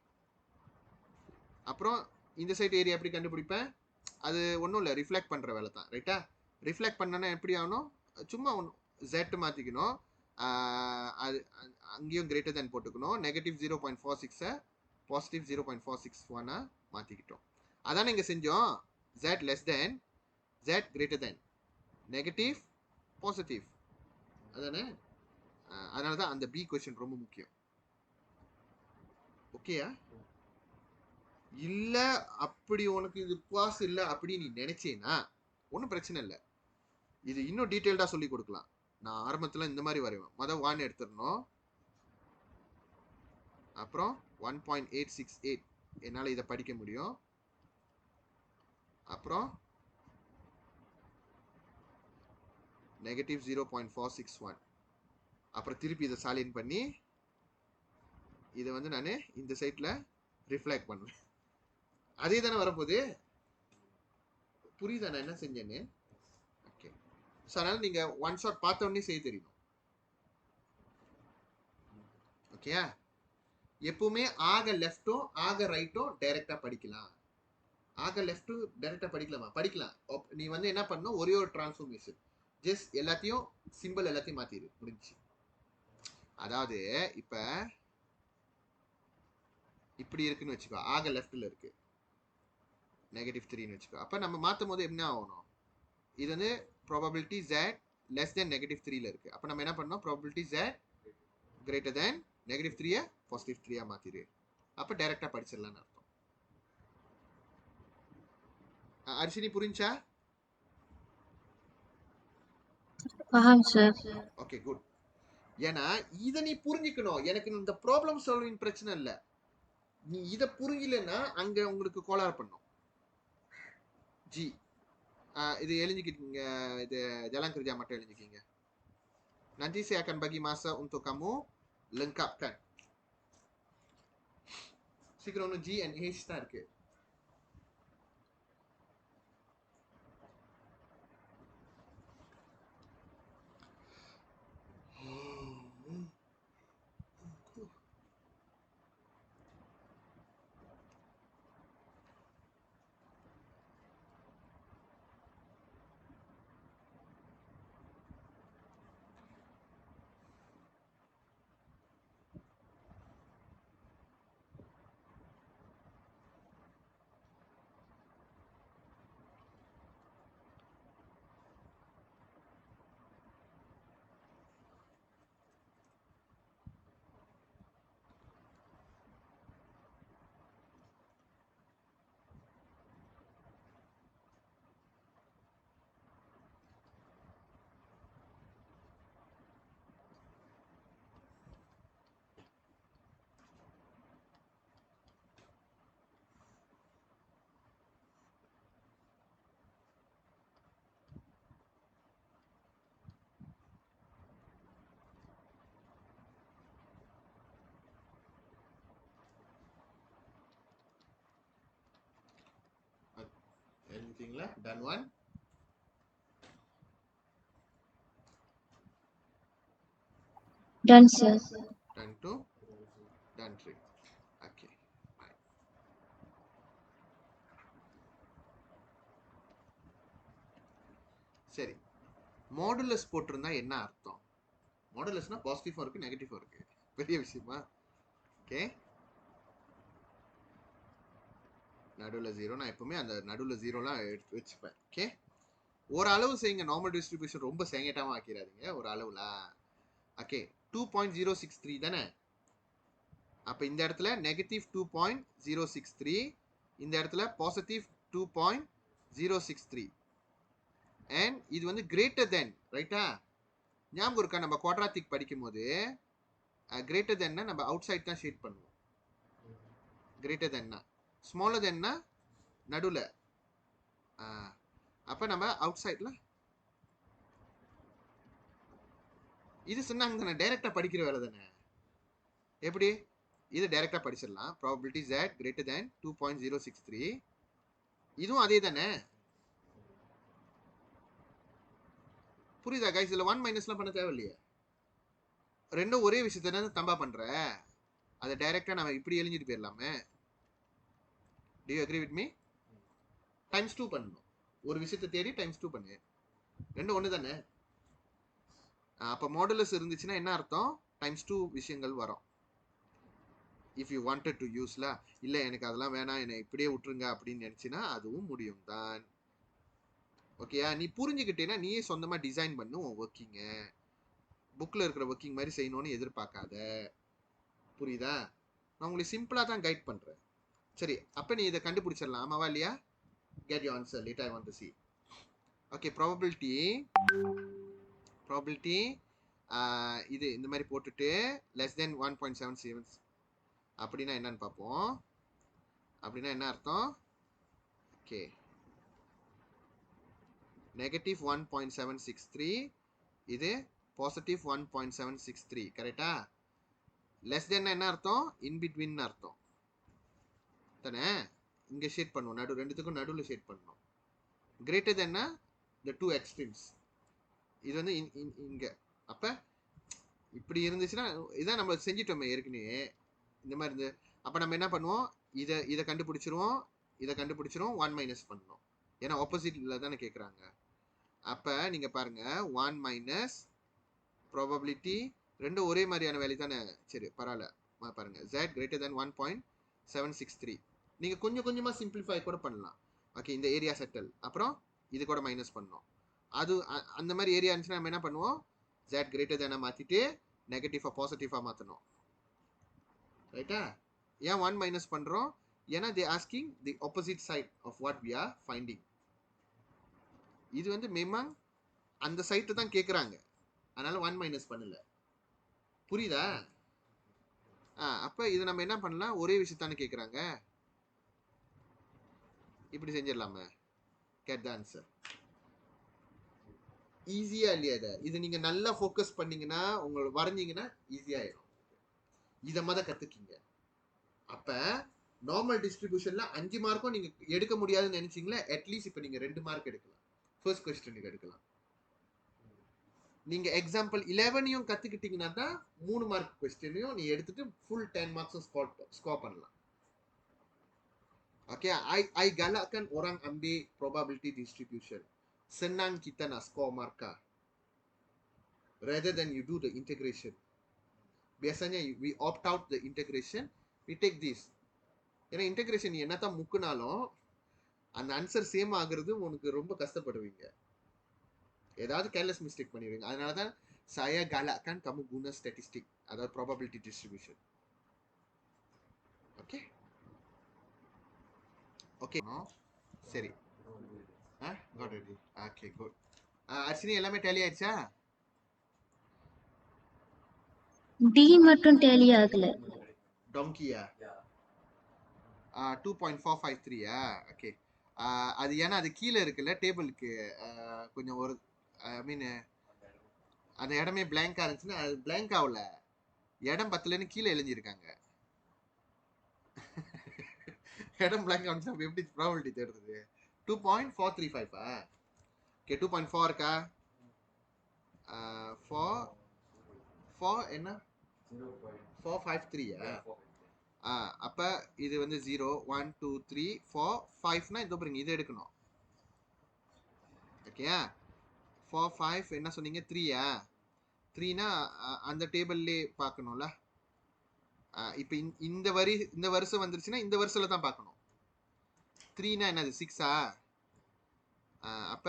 [SPEAKER 1] அப்புறம் இந்த சைடு ஏரியா எப்படி கண்டுபிடிப்பேன்? அது ஒன்றும் இல்லை, ரிஃப்ளெக்ட் பண்ணுற வேலை தான் ரைட்டா. ரிஃப்ளெக்ட் பண்ணனா எப்படி ஆகணும்? சும்மா z மாற்றிக்கணும். அது அங்கேயும் கிரேட்டர் தேன் போட்டுக்கணும். Negative 0.46 positive 0.461 மாற்றிக்கிட்டோம். அதானே இங்கே செஞ்சோம். z less than z greater than negative positive, அதானே? அதனால தான் அந்த பி கொஸ்டின் ரொம்ப முக்கியம். ஓகேயா? இல்ல அப்படி உனக்கு இது பாஸ் இல்ல அப்படி நீ நினைச்சேன்னா ஒன்றும் பிரச்சனை இல்லை, இது இன்னும் டீட்டெயில்டா சொல்லி கொடுக்கலாம். நான் ஆரம்பத்தில் இந்த மாதிரி வரைவேன். மொதல் 1 எடுத்துடணும், அப்புறம் 1.868 என்னால் இதை படிக்க முடியும், அப்புறம் நெகட்டிவ் 0.461, அப்புறம் திருப்பி இதை சாலின் பண்ணி இதை வந்து நான் இந்த சைட்ல ரிஃப்ளெக்ட் பண்ணுவேன். அதே தானே வரப்போகுது. புரியுதா நான் என்ன செஞ்சேன்னு? ஓகே. ஸோ அதனால நீங்க ஒன் ஷாட் பார்த்த உடனே செய்ய தெரியணும். ஓகேயா? எப்பவுமே ஆக லெஃப்டும் ஆக ரைட்டும் டைரக்டா படிக்கலாம். ஆக லெஃப்ட்டும் டைரக்டா படிக்கலாமா? படிக்கலாம். நீ வந்து என்ன பண்ணணும், ஒரே ஒரு டிரான்ஸ்ஃபர்மேஷன், ஜஸ்ட் எல்லாத்தையும் சிம்பிள் எல்லாத்தையும் மாத்திடு, முடிஞ்சு. அதாவது இப்ப இப்படி இருக்குன்னு வச்சுக்கோ, ஆக லெஃப்ட்ல இருக்கு நெகட்டிவ் 3ன்னு வச்சுக்கோ. அப்ப நம்ம மாத்தும் போது என்ன ஆகணும், இது வந்து probability z less then negative 3ல இருக்கு. அப்ப நம்ம என்ன பண்ணோம், probability z greater then negative 3 positive 3 மாத்திரு. அப்ப டைரக்டா படிச்சிடலாம்னு அர்த்தம். அர்ஷினி புரிஞ்சா?
[SPEAKER 2] சார்.
[SPEAKER 1] Okay good. ஏன்னா இதை நீ புரிஞ்சுக்கணும். எனக்கு இந்த ப்ராப்ளம் சால்விங் பிரச்சனை இல்லை, நீ இதை புரியலன்னா அங்க உங்களுக்கு கோளாறு பண்ணும். ஜி இது எழுதிக்கிட்டீங்க, இது jalan kerja மட்டும் எழுதிக்கிங்க. Nanti saya akan bagi masa untuk kamu lengkapkan. சீக்கிரம் ஒன்று G and H தான் இருக்கு. எழுதிட்டீங்களா? Done 1,
[SPEAKER 2] done sir.
[SPEAKER 1] Done 2, done 3. Okay. சரி, மாடுலஸ் போட்டிருந்தா என்ன அர்த்தம்? மாடுலஸ்னா பாசிட்டிவ் இருக்கு நெகட்டிவ் இருக்கு, பெரிய விஷயமா? ஓகே, நடுவில் 0, நான் எப்பவுமே அந்த நடுவில் 0லாம் எடுத்து வச்சுப்பேன். ஓகே, ஒரு அளவு செய்யுங்க, நார்மல் டிஸ்ட்ரிபியூஷன் ரொம்ப செங்கட்டாம ஆக்கிடாதீங்க, ஒரு அளவுல. ஓகே, 2.063 தானே? அப்ப இந்த இடத்துல நெகட்டிவ் 2.063, இந்த இடத்துல பாசிட்டிவ் 2.063, அண்ட் இது வந்து கிரேட்டர் தென், ரைட்டா? ஞாபகம் இருக்கா, நம்ம குவாட்ராட்டிக் படிக்கும் போது கிரேட்டர் தென்னா நம்ம அவுட் சைட் தான் ஷேட் பண்ணுவோம். கிரேட்டர் தென்னா, ஸ்மாலர் தென்னா நடுவில். அப்ப நம்ம அவுட் சைட்ல இது சொன்னாங்க தானே, டைரக்டா படிக்கிற வேலை தானே. எப்படி இது டைரக்டா படிச்சிடலாம், ப்ராபபிலிட்டி z கிரேட்டர் தென் 2.063, இதுவும் அதே தானே. புரியுதா கைஸ்? இதுல 1 மைனஸ்லாம் பண்ண தேவையில்லையே, ரெண்டும் ஒரே விஷயத்த தானே தம்பா பண்ற, அதை டைரக்டா நம்ம இப்படி எழுதிட்டு போயிடலாமே. Do you agree with me? Times 2 பண்ணணும், ஒரு விஷயத்தை தேடி டைம்ஸ் 2 பண்ணு, ரெண்டும் ஒன்று தானே. அப்போ மாடுலஸ் இருந்துச்சுன்னா என்ன அர்த்தம், டைம்ஸ் 2 விஷயங்கள் வரும். இஃப் யூ வாண்டட் டு யூஸ்ல, இல்லை எனக்கு அதெல்லாம் வேணாம், என்னை இப்படியே விட்டுருங்க அப்படின்னு நினைச்சினா அதுவும் முடியும் தான். ஓகேயா? நீ புரிஞ்சுக்கிட்டேன்னா நீயே சொந்தமா டிசைன் பண்ணு உன் ஒர்க்கிங்க. புக்ல இருக்கிற ஒர்க்கிங் மாதிரி செய்யணும்னு எதிர்பார்க்காத. புரியுதா? நான் உங்களுக்கு சிம்பிளா தான் கைட் பண்றேன். சரி, அப்ப நீ இதை கண்டுபிடிச்சிடலாம். ஆமாவா இல்லையா? Get your answer. Later I want to see. Okay, probability இது இந்த மாதிரி போட்டுட்டு less than 1.77 அப்படின்னா என்னன்னு பார்ப்போம். அப்படின்னா என்ன அர்த்தம்? ஓகே, நெகட்டிவ் 1.763, இது பாசிட்டிவ் 1.763. கரெக்டா? லெஸ் தென் என்ன அர்த்தம்? இன் பிட்வீன் அர்த்தம் தானே? இங்க ஷேட் பண்ணுவோம், நடு ரெண்டுத்துக்கும் நடுவில் ஷேட் பண்ணணும். கிரேட்டர் தென்னா the two extremes. இது வந்து இங்க. அப்ப இப்படி இருந்துச்சுன்னா இதான் நம்ம செஞ்சிட்டோமே ஏற்கனவே. இந்த மாதிரி இருந்து அப்ப நம்ம என்ன பண்ணுவோம்? இதை கண்டுபிடிச்சிருவோம், இதை கண்டுபிடிச்சிரும், 1 மைனஸ் பண்ணணும். ஏன்னா ஆப்போசிட்ல தானே கேட்குறாங்க. அப்ப நீங்க பாருங்க, 1 மைனஸ் ப்ராபபிலிட்டி ரெண்டும் ஒரே மாதிரியான வேல்யூ தானே. சரி, பரவாயில்ல. பாருங்க, z greater than 1.763. நீங்க கொஞ்சம் கொஞ்சமா சிம்பிளிஃபை கூட பண்ணலாம். ஓகே, இந்த ஏரியா செட்டில், அப்புறம் இது கூட மைனஸ் பண்ணணும். அது அந்த மாதிரி ஏரியா இருந்துச்சுன்னா நம்ம என்ன பண்ணுவோம்? z greater than மாத்திட்டு நெகட்டிவா பாசிட்டிவா மாத்தணும். ரைட்டா? ஏன் 1 மைனஸ் பண்றோம்? ஏன்னா they asking the opposite side of what we are finding. இது வந்து மேமாங் அந்த சைட்டு தான் கேட்குறாங்க, அதனால 1 மைனஸ் பண்ணல. புரியுதா? அப்ப இது நம்ம என்ன பண்ணலாம்? ஒரே விஷயத்தானே கேட்குறாங்க, இப்படி செஞ்சிடலாமே. Get the answer. ஈஸியா இல்லையா? இது நீங்க நல்லா ஃபோக்கஸ் பண்ணீங்கன்னா, உங்களுக்கு வரைஞ்சீங்கன்னா ஈஸியா ஆயிடும். இதை மாதிரி கத்துக்கிங்க. அப்ப நார்மல் டிஸ்ட்ரிபியூஷன்ல 5 மார்க்கும் நீங்க எடுக்க முடியாதுன்னு நினைச்சீங்களா? அட்லீஸ்ட் இப்ப நீங்க 2 மார்க் எடுக்கலாம். ஃபர்ஸ்ட் கொஸ்டினுக்கு எடுக்கலாம். நீங்க எக்ஸாம்பிள் 11யும் கத்துக்கிட்டீங்கன்னா தான் 3 மார்க் கொஸ்டினையும் நீ எடுத்துட்டு ஃபுல் 10 மார்க்ஸும் ஸ்கோர் பண்ணலாம். Okay, I galakkan orang ambil probability distribution. Senang kita nak score markah rather than you do the integration. Biasanya we opt out the integration, we take this. ஏன்னா integration நீ என்னத்தான் முக்குனாலும் அந்த answer same ஆகுறது உனக்கு ரொம்ப கஷ்டப்படுவீங்க. ஏதாவது careless mistake பண்ணிடுவீங்க. அதனாலதான் saya galakkan kamu guna statistik, அதாவது probability distribution. ஓகே ஓகே சரி. got it. Okay, good. Arshini எல்லாமே டேலி ஆயிடுச்சா?
[SPEAKER 2] டி மட்டும் டேலி ஆகல.
[SPEAKER 1] டொங்கியா? 2.453. ஓகே, அது ஏன்னா அது கீழே இருக்குல்ல டேபிளுக்கு, கொஞ்சம் ஒரு ஐ மீன் அந்த இடமே பிளாங்கா இருந்துச்சுன்னா அது பிளாங்க் ஆகல, இடம் பத்தலன்னு கீழே எழுதியிருக்காங்க. இடம் பிளாங்க் ஆனிச்சுன்னா எப்படி ப்ராபபிலிட்டி தேடுறது? 2.435. ஓகே, 2.4 இருக்கா? 4 என்ன 453. அப்ப இது வந்து 0 1 2 3 4 5னா இதோ பாருங்க, இது எடுக்கணும். ஓகேயா? 4 5 என்ன சொன்னீங்க? 3 3னா அந்த டேபிள்லே பார்க்கணும்ல. இப்போ இந்த வருஷம் வந்துருச்சுன்னா இந்த வருஷத்துல தான் பார்க்கணும். 3னா என்னது? 6. அப்ப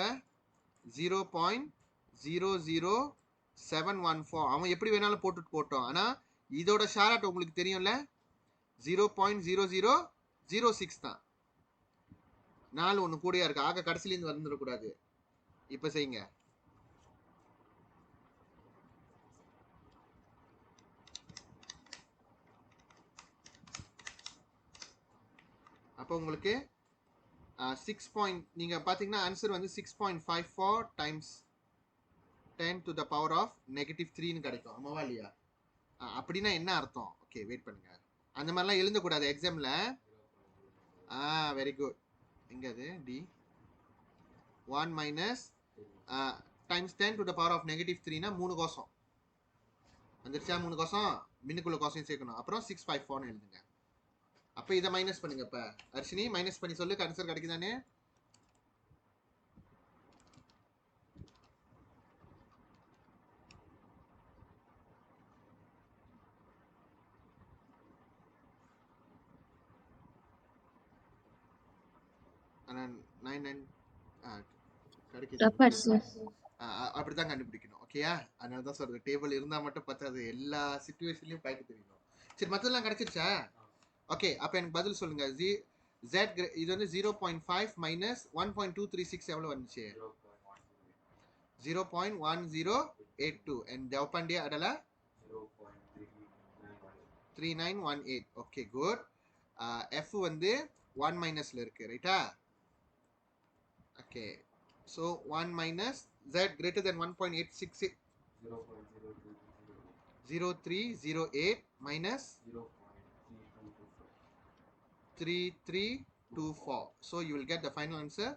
[SPEAKER 1] 0.00714. அவன் எப்படி வேணாலும் போட்டோம். ஆனா இதோட ஷேர் உங்களுக்கு தெரியும்ல, 0.0006 தான். 4 ஒன்று கூடயா இருக்கு. ஆக கடைசிலேருந்து வந்துடக்கூடாது. இப்ப செய்யுங்க. அப்போ உங்களுக்கு 6. நீங்க பாத்தீங்கன்னா ஆன்சர் வந்து 6.54 times 10 to the power of -3 கிடைக்கும். ஆமாவா இல்லையா? அப்படின்னா என்ன அர்த்தம்? ஓகே, வெயிட் பண்ணுங்க. அந்த மாதிரிலாம் எழுதக்கூடாது எக்ஸாம்ல. Very good. எங்க அது? T 1 minus times 10 to the power of -3னா 3 கோசம் வந்துருச்சா? 3 கோசம் மின்னுக்குள்ள கோசம் சேர்க்கணும். அப்புறம் 654 எழுதுங்க. அப்ப இதை மைனஸ் பண்ணுங்க. இப்ப அர்ஷினி மைனஸ் பண்ணி சொல்லு, ஆன்சர் கிடைக்குதானே? கிடைக்குது.
[SPEAKER 2] தப்பா சார்.
[SPEAKER 1] அப்படிதான் கண்டுபிடிக்கணும். ஓகேயா? அதனால தான் சொல்றது டேபிள் இருந்தா மட்டும் பத்தாது, எல்லா சிச்சுவேஷன்லயும் பாய்க்க தெரியணும். சரி, மத்ததெல்லாம் கிடைச்சிருச்சா? ஓகே, அப்ப எனக்கு பதில் சொல்லுங்க. இது வந்து 0.5 மைனஸ் 1.236 எவ்வளவு வந்துச்சு? 0.1082 and Deopande adala 3918. Okay, good. F வந்து 1 minusல இருக்கு, ரைட்டா? Okay, so 1 minus Z greater than 1.868 0308 minus 3324. So you will get the final answer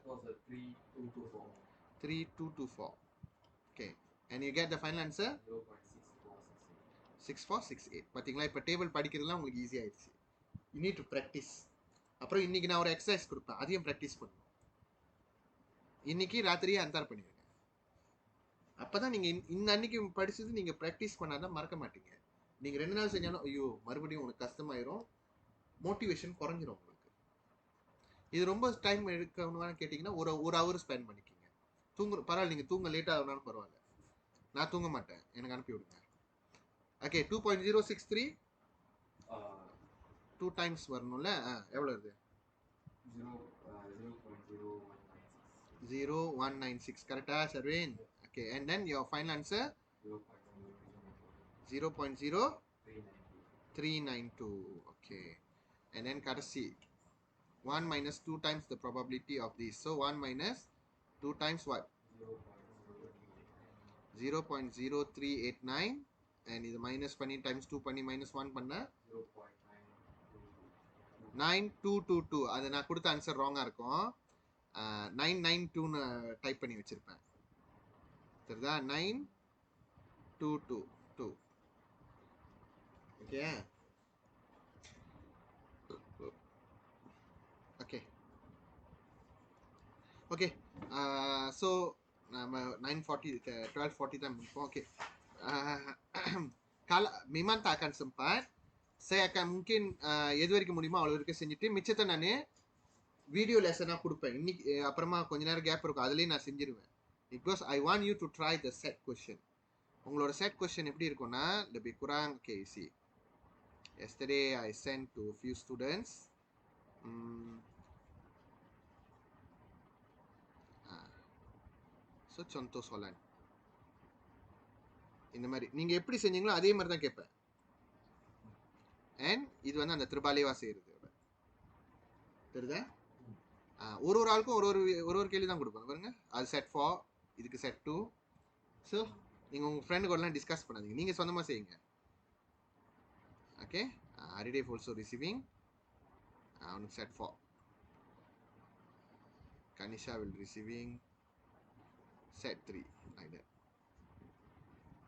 [SPEAKER 1] 3224. Okay, and you get the final answer 6468. பாத்தீங்களா, இப்ப டேபிள் படிக்கிறதுலாம் உங்களுக்கு ஈஸி ஆயிடுச்சு. You need to practice. அப்புறம் இன்னைக்கு நான் ஒரு எக்ஸசைஸ் கொடுப்பேன், அதையும் ப்ராக்டிஸ் பண்ணணும். இன்னைக்கு ராத்திரியே அன்சார் பண்ணிடுங்க. அப்பதான் நீங்க இந்த அன்னைக்கு படிச்சது நீங்க ப்ராக்டிஸ் பண்ணாதான் மறக்க மாட்டீங்க. நீங்க 2 நாள் செஞ்சாலும் ஐயோ மறுபடியும் உங்களுக்கு கஷ்டமாயிரும், மோட்டிவேஷன் குறைஞ்சிரும் உங்களுக்கு. இது ரொம்ப டைம் எடுக்கணும்னு கேட்டீங்கன்னா ஒரு ஹவர் ஸ்பெண்ட் பண்ணிக்கிங்க. பரவாயில்ல, நீங்க தூங்க லேட் ஆகுனாலும் பரவாயில்ல, நான் தூங்க மாட்டேன், எனக்கு அனுப்பி விடுங்க. ஓகே, 2.063 2 டைம்ஸ் வரணும்ல. எவ்வளவு இது? 0196. கரெக்டா சர்வேன்? Okay, and then your final answer 0.0392. Okay, and then kadasi 1 minus 2 times the probability of this. So 1 minus 2 times what? 0.0389. and இது minus பண்ணி times 2 பண்ணி minus 1 பண்ண 9222. அது நான் கொடுத்த ஆன்சர் ராங்கா இருக்கும். 992ன்னு டைப் பண்ணி வச்சிருப்பேன், சரிதா? 9222. Okay okay okay. ஸோ நம்ம 9:40 12:40 தான் முடிப்போம். Okay, kalau memang tak akan sempat, saya akan mungkin எது வரைக்கும் முடியுமோ அவ்வளோ வரைக்கும் செஞ்சுட்டு மிச்சத்தை நான் வீடியோ லெசனாக கொடுப்பேன். இன்னைக்கு அப்புறமா கொஞ்ச நேரம் கேப் இருக்கும், அதுலேயும் நான் செஞ்சிருவேன். Because I want you to try the set question. உங்களோட செட் கொஸ்டின் எப்படி இருக்கும்னா lebih kurang. Okay, see, yesterday I sent to a few students. So contoh soalan இந்த மாதிரி நீங்க எப்படி செஞ்சீங்களோ அதே மாதிரி தான் கேட்பேன். அண்ட் இது வந்து அந்த திருபாலேவா செய்யறது, தெரியுதா? ஒரு ஆளுக்கும் ஒரு கேள்வி தான் கொடுப்பாங்க பாருங்க. அது செட் 4, இதுக்கு செட் 2. ஸோ நீங்க உங்க ஃப்ரெண்டு கூடலாம் டிஸ்கஸ் பண்ணாதீங்க, நீங்க சொந்தமா செய்யுங்க. Okay, Aridef also receiving. அவனுக்கு set 4. Kanisha will receiving set 3 like that.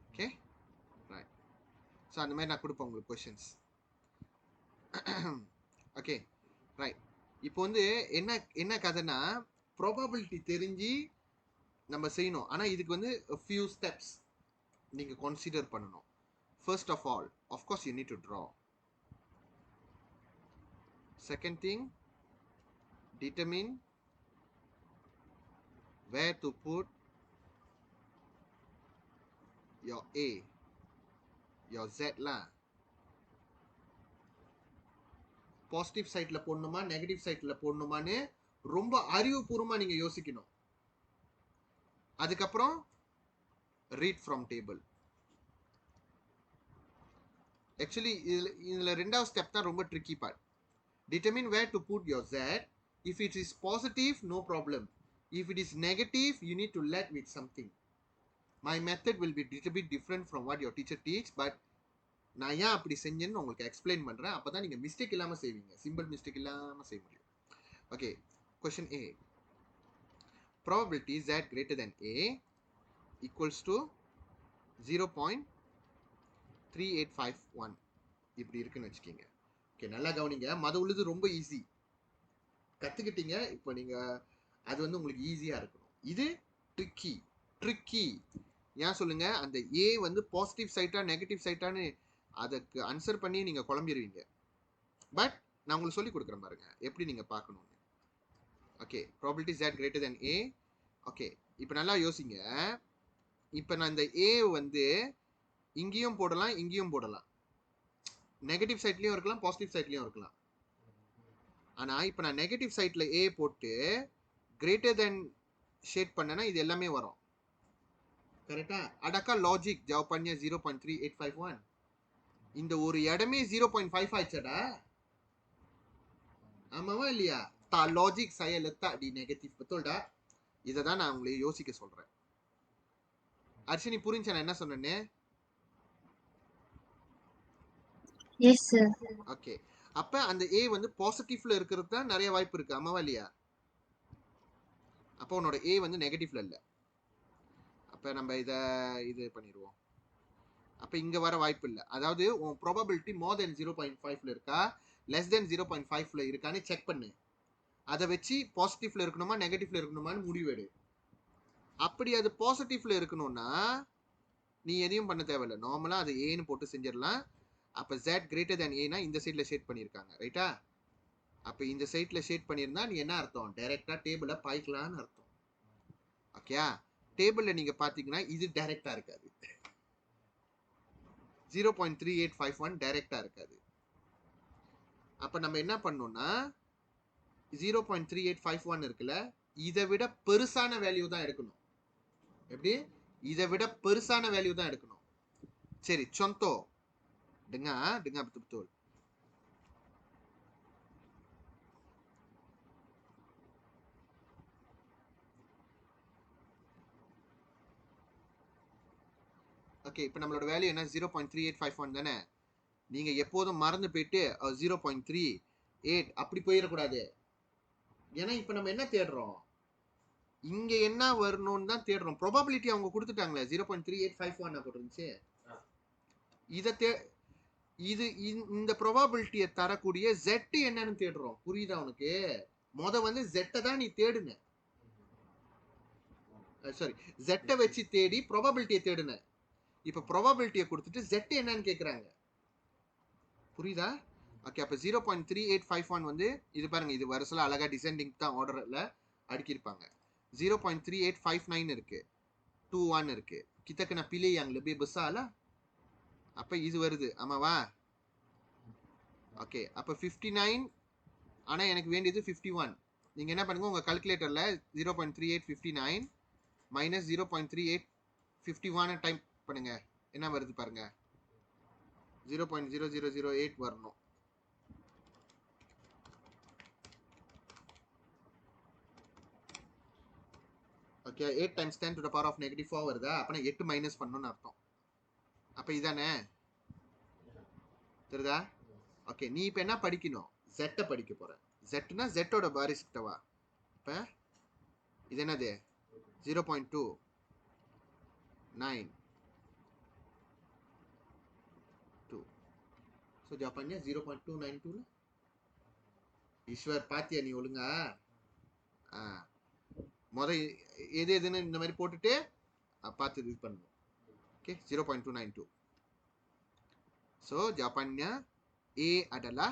[SPEAKER 1] Okay, right. So அந்த மாதிரி நான் கொடுப்பேன் உங்களுக்கு கொஷின்ஸ். Okay, right. இப்போ வந்து என்ன கதைன்னா, ப்ராபபிலிட்டி தெரிஞ்சு நம்ம செய்யணும். ஆனால் இதுக்கு வந்து ஃபியூ ஸ்டெப்ஸ் நீங்கள் கன்சிடர் பண்ணணும். First of all, of course you need to draw. Second thing, determine where to put your A, your Z lah. Positive சைட்ல போடணுமா நெகட்டிவ் சைட்ல போடணுமான்னு ரொம்ப அறிவுபூர்வமா நீங்க யோசிக்கணும். அதுக்கப்புறம் ரீட் ஃப்ரம் டேபிள். ஆக்சுவலி இதுல ரெண்டாவது ஸ்டெப் தான் ரொம்ப tricky part. Determine where to put your Z. If it is positive, no problem. If it is negative, you need to let with something. My method will be little bit different from what your teacher teach, but நான் ஏன் அப்படி செஞ்சேன்னு உங்களுக்கு explain பண்றேன். அப்பதான் நீங்க mistake இல்லாம செய்வீங்க, சிம்பிள் மிஸ்டேக் இல்லாம செய்ய முடியும். Okay, question A. Probability Z greater than A equals to 0.3851 இப்படி இருக்குன்னு வச்சுக்கீங்க. ஓகே, நல்லா கவனிங்க. உழுது ரொம்ப ஈஸி, கத்துக்கிட்டீங்க. இப்போ நீங்க அது வந்து உங்களுக்கு ஈஸியா இருக்கணும். இது ட்ரிக்கி. ஏன் சொல்லுங்க, அந்த ஏ வந்து பாசிட்டிவ் சைட்டா நெகட்டிவ் சைட்டான்னு அதுக்கு ஆன்சர் பண்ணி நீங்க குழம்பிடுவீங்க. பட் நான் உங்களுக்கு சொல்லி கொடுக்குறேன் பாருங்க எப்படி நீங்க பார்க்கணும்னு. Okay, probability Z greater than A. Okay, இப்போ நல்லா யோசிங்க. இப்போ நான் இந்த ஏ வந்து இங்கேயும் போடலாம், இங்கேயும் போடலாம். நெகட்டிவ் சைட்லயும் இருக்கலாம், பாசிட்டிவ் சைட்லயும் இருக்கலாம். ஆனா இப்போ நான் நெகட்டிவ் சைட்ல ஏ போட்டு கிரேட்டர் தென் ஷேட் பண்ணனா இது எல்லாமே வரும். கரெக்டா? அடக்கா லாஜிக் ஜவாப்nya 0.3851. இந்த ஒரு இடமே 0.5 ஆயிடுச்சடா. ஆமாவா இல்லையா? Logic saya letak di negatif, betul dah? இதை தான் நான் உங்களை யோசிக்க சொல்றேன். அர்ஷினி புரிஞ்சா நான் என்ன சொன்னேன்னு?
[SPEAKER 2] Yes sir.
[SPEAKER 1] ஓகே, அப்ப அந்த ஏ வந்து பாசிட்டிவ்ல இருக்கிறது தான் நிறைய வாய்ப்பு இருக்கு. ஆமாவா இல்லையா? அப்போ உன்னோட ஏ வந்து நெகட்டிவ்ல இல்ல. அப்ப நம்ம இது பண்ணிடுவோம். அப்ப இங்க வர வாய்ப்பு இல்லை. அதாவது உன் ப்ராபபிலிட்டி மோர் தென் 0.5ல இருக்கா, லெஸ் தென் 0.5ல இருக்கான்னு செக் பண்ணு. அதை வச்சு பாசிட்டிவ்ல இருக்கணுமா நெகட்டிவ்ல இருக்கணுமான்னு முடிவெடு. அப்படி அது பாசிட்டிவ்ல இருக்கணும்னா நீ எதையும் பண்ண தேவையில்லை. நார்மலா அது ஏன்னு போட்டு செஞ்சிடலாம். அப்ப z greater than a னா இந்த சைட்ல ஷேட் பண்ணிருக்காங்க, ரைட்டா? அப்ப இந்த சைட்ல ஷேட் பண்ணிருந்தா நீ என்ன அர்த்தம்? டைரக்டா டேபிள பாய்க்கலாம்னு அர்த்தம். ஓகேயா? டேபிள்ல நீங்க பாத்தீங்கன்னா இது டைரக்டா இருக்காது. 0.3851 டைரக்டா இருக்காது. அப்ப நம்ம என்ன பண்ணோம்னா 0.3851 இருக்குல்ல, இதை விட பெருசான வேல்யூ தான் எடுக்கணும். எப்படி? இதை விட பெருசான வேல்யூ தான் எடுக்கணும். சரி, contoh dengar betul-betul. ஓகே, இப்போ நம்மளோட வேல்யூ என்ன? 0.3851 தானே. நீங்க எப்போதும் மறந்து போயிட்டு 0.38 அப்படி போயிடக்கூடாது. ஏன்னா இப்ப நம்ம என்ன தேடுறோம்? இங்க என்ன வரணும்னு தான் தேடுறோம். ப்ராபபிலிட்டி அவங்க கொடுத்துட்டாங்களே 0.3851 போட்டுருந்துச்சு. இந்த ப்ராபபிலிட்டியை தரக்கூடிய Z என்னன்னு தேடுறோம். புரியுதா உனக்கு? வந்து Z தான் நீ தேடுன. சாரி, Z வச்சு தேடி ப்ராபபிலிட்டியை தேடுன. இப்ப ப்ராபபிலிட்டியை கொடுத்துட்டு Z என்னன்னு கேக்குறாங்க. புரியுதா? ஓகே, அப்ப 0.3851 வந்து இது பாருங்க, இது வரிசையில அழகா டிசெண்டிங் தான் ஆர்டர்ல அடுக்கியிருப்பாங்க. 0.3859 இருக்கு, 21 இருக்கு. kita kena pilih yang lebih besar lah. அப்ப இது வருது, ஆமாவா? ஓகே, அப்ப 59. ஆனா எனக்கு வேண்டியது 51. நீங்க என்ன பண்ணுங்க, உங்க கால்குலேட்டர்ல 0.3859 மைனஸ் 0.3851 டைப் பண்ணுங்க. என்ன வருது பாருங்க, 0.0008 வரணும். Okay, 8 times 10 to the power of -4 வருதா? அப்பனா 8 மைனஸ் பண்ணணும்னு அர்த்தம். அப்ப இதானே தெரியுதா? ஓகே, நீ இப்ப என்ன படிக்கணும்? Z படிக்க போற. Zனா Z-ஓட பாரிஸ் கிட்டவா. இப்ப இது என்னது? 0.292. ஸோ ஜப்பானியா 0.292. ஈஸ்வர் பாத்தியா நீ ஒழுங்கா? எது எதுன்னு இந்த மாதிரி போட்டுட்டு பார்த்து இது பண்ணணும். ஓகே, 0.292. ஸோ ஜப்பானியா A adalah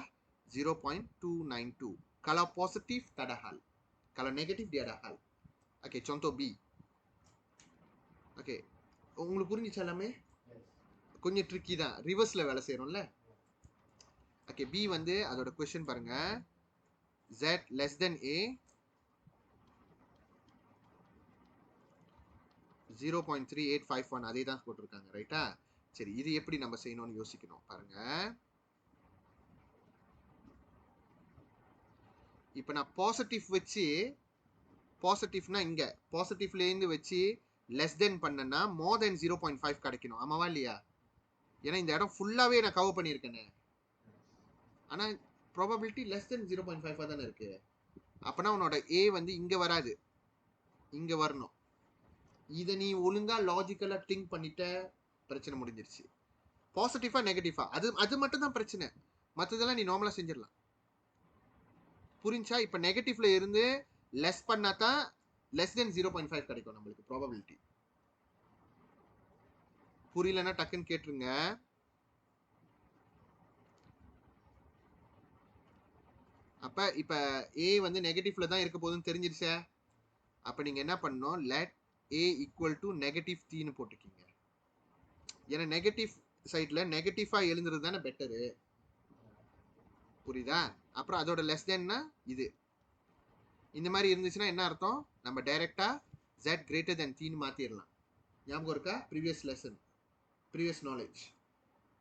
[SPEAKER 1] 0.292. Kalau positif tak ada hal. Kalau negatif dia ada hal. Oke, contoh B. Oke, உங்களுக்கு புரிஞ்சிச்சு எல்லாமே? கொஞ்சம் ட்ரிக்கி தான், ரிவர்ஸ்ல வேலை செய்யறோம்ல. ஓகே, B வந்து அதோட क्वेश्चन பாருங்க. Z less than A 0.3851 அதே தான் போட்டிருக்காங்க, ரைட்டா? சரி, இது எப்படி நம்ம செய்யணும்னு யோசிக்கணும் பாருங்க. இப்போ நான் பாசிட்டிவ் வச்சு, பாசிட்டிவ்னா இங்க பாசிட்டிவ்ல இருந்து வச்சு லெஸ் தென் பண்ணனா மோர் தென் 0.5 கிடைக்கணும். ஆமாவா இல்லையா? ஏன்னா இந்த இடம் ஃபுல்லாவே நான் கவர் பண்ணியிருக்கேனே. ஆனா ப்ராபபிலிட்டி லெஸ் தென் 0.5 தானே இருக்கு. அப்பனா உன்னோட A வந்து இங்க வராது, இங்க வரணும். இதை நீ ஒழுங்கா லாஜிக்கலா திங்க் பண்ணிட்ட, பிரச்சனை முடிஞ்சிருச்சு. பாசிட்டிவா நெகட்டிவா அது மட்டும் தான் பிரச்சனை. மற்றதெல்லாம் நீ நார்மலா செஞ்சிடலாம். புரிஞ்சா? இப்ப நெகட்டிவ்ல இருந்து லெஸ் பண்ணா தான் லெஸ் தென் 0.5 கிடைக்கும் நம்மளுக்கு ப்ராபபிலிட்டி. புரியலன்னா டக்குன்னு கேட்டுருங்க. அப்ப இப்ப A வந்து நெகட்டிவ்ல தான் இருக்க போகுதுன்னு தெரிஞ்சிருச்சே. அப்ப நீங்க என்ன பண்ணணும்? Let a equal to negative tன்னு போட்டுக்கிங்க. ஏன்னா நெகட்டிவ் சைட்ல நெகட்டிவா எழுதுறது தானே பெட்டரு. புரியுதா? அப்புறம் அதோட லெஸ் தேன்னா இது. இந்த மாதிரி இருந்துச்சுன்னா என்ன அர்த்தம்? நம்ம டைரக்டா z greater than tன்னு மாத்திரலாம். ஞாபகம் இருக்கா? Previous lesson, previous knowledge.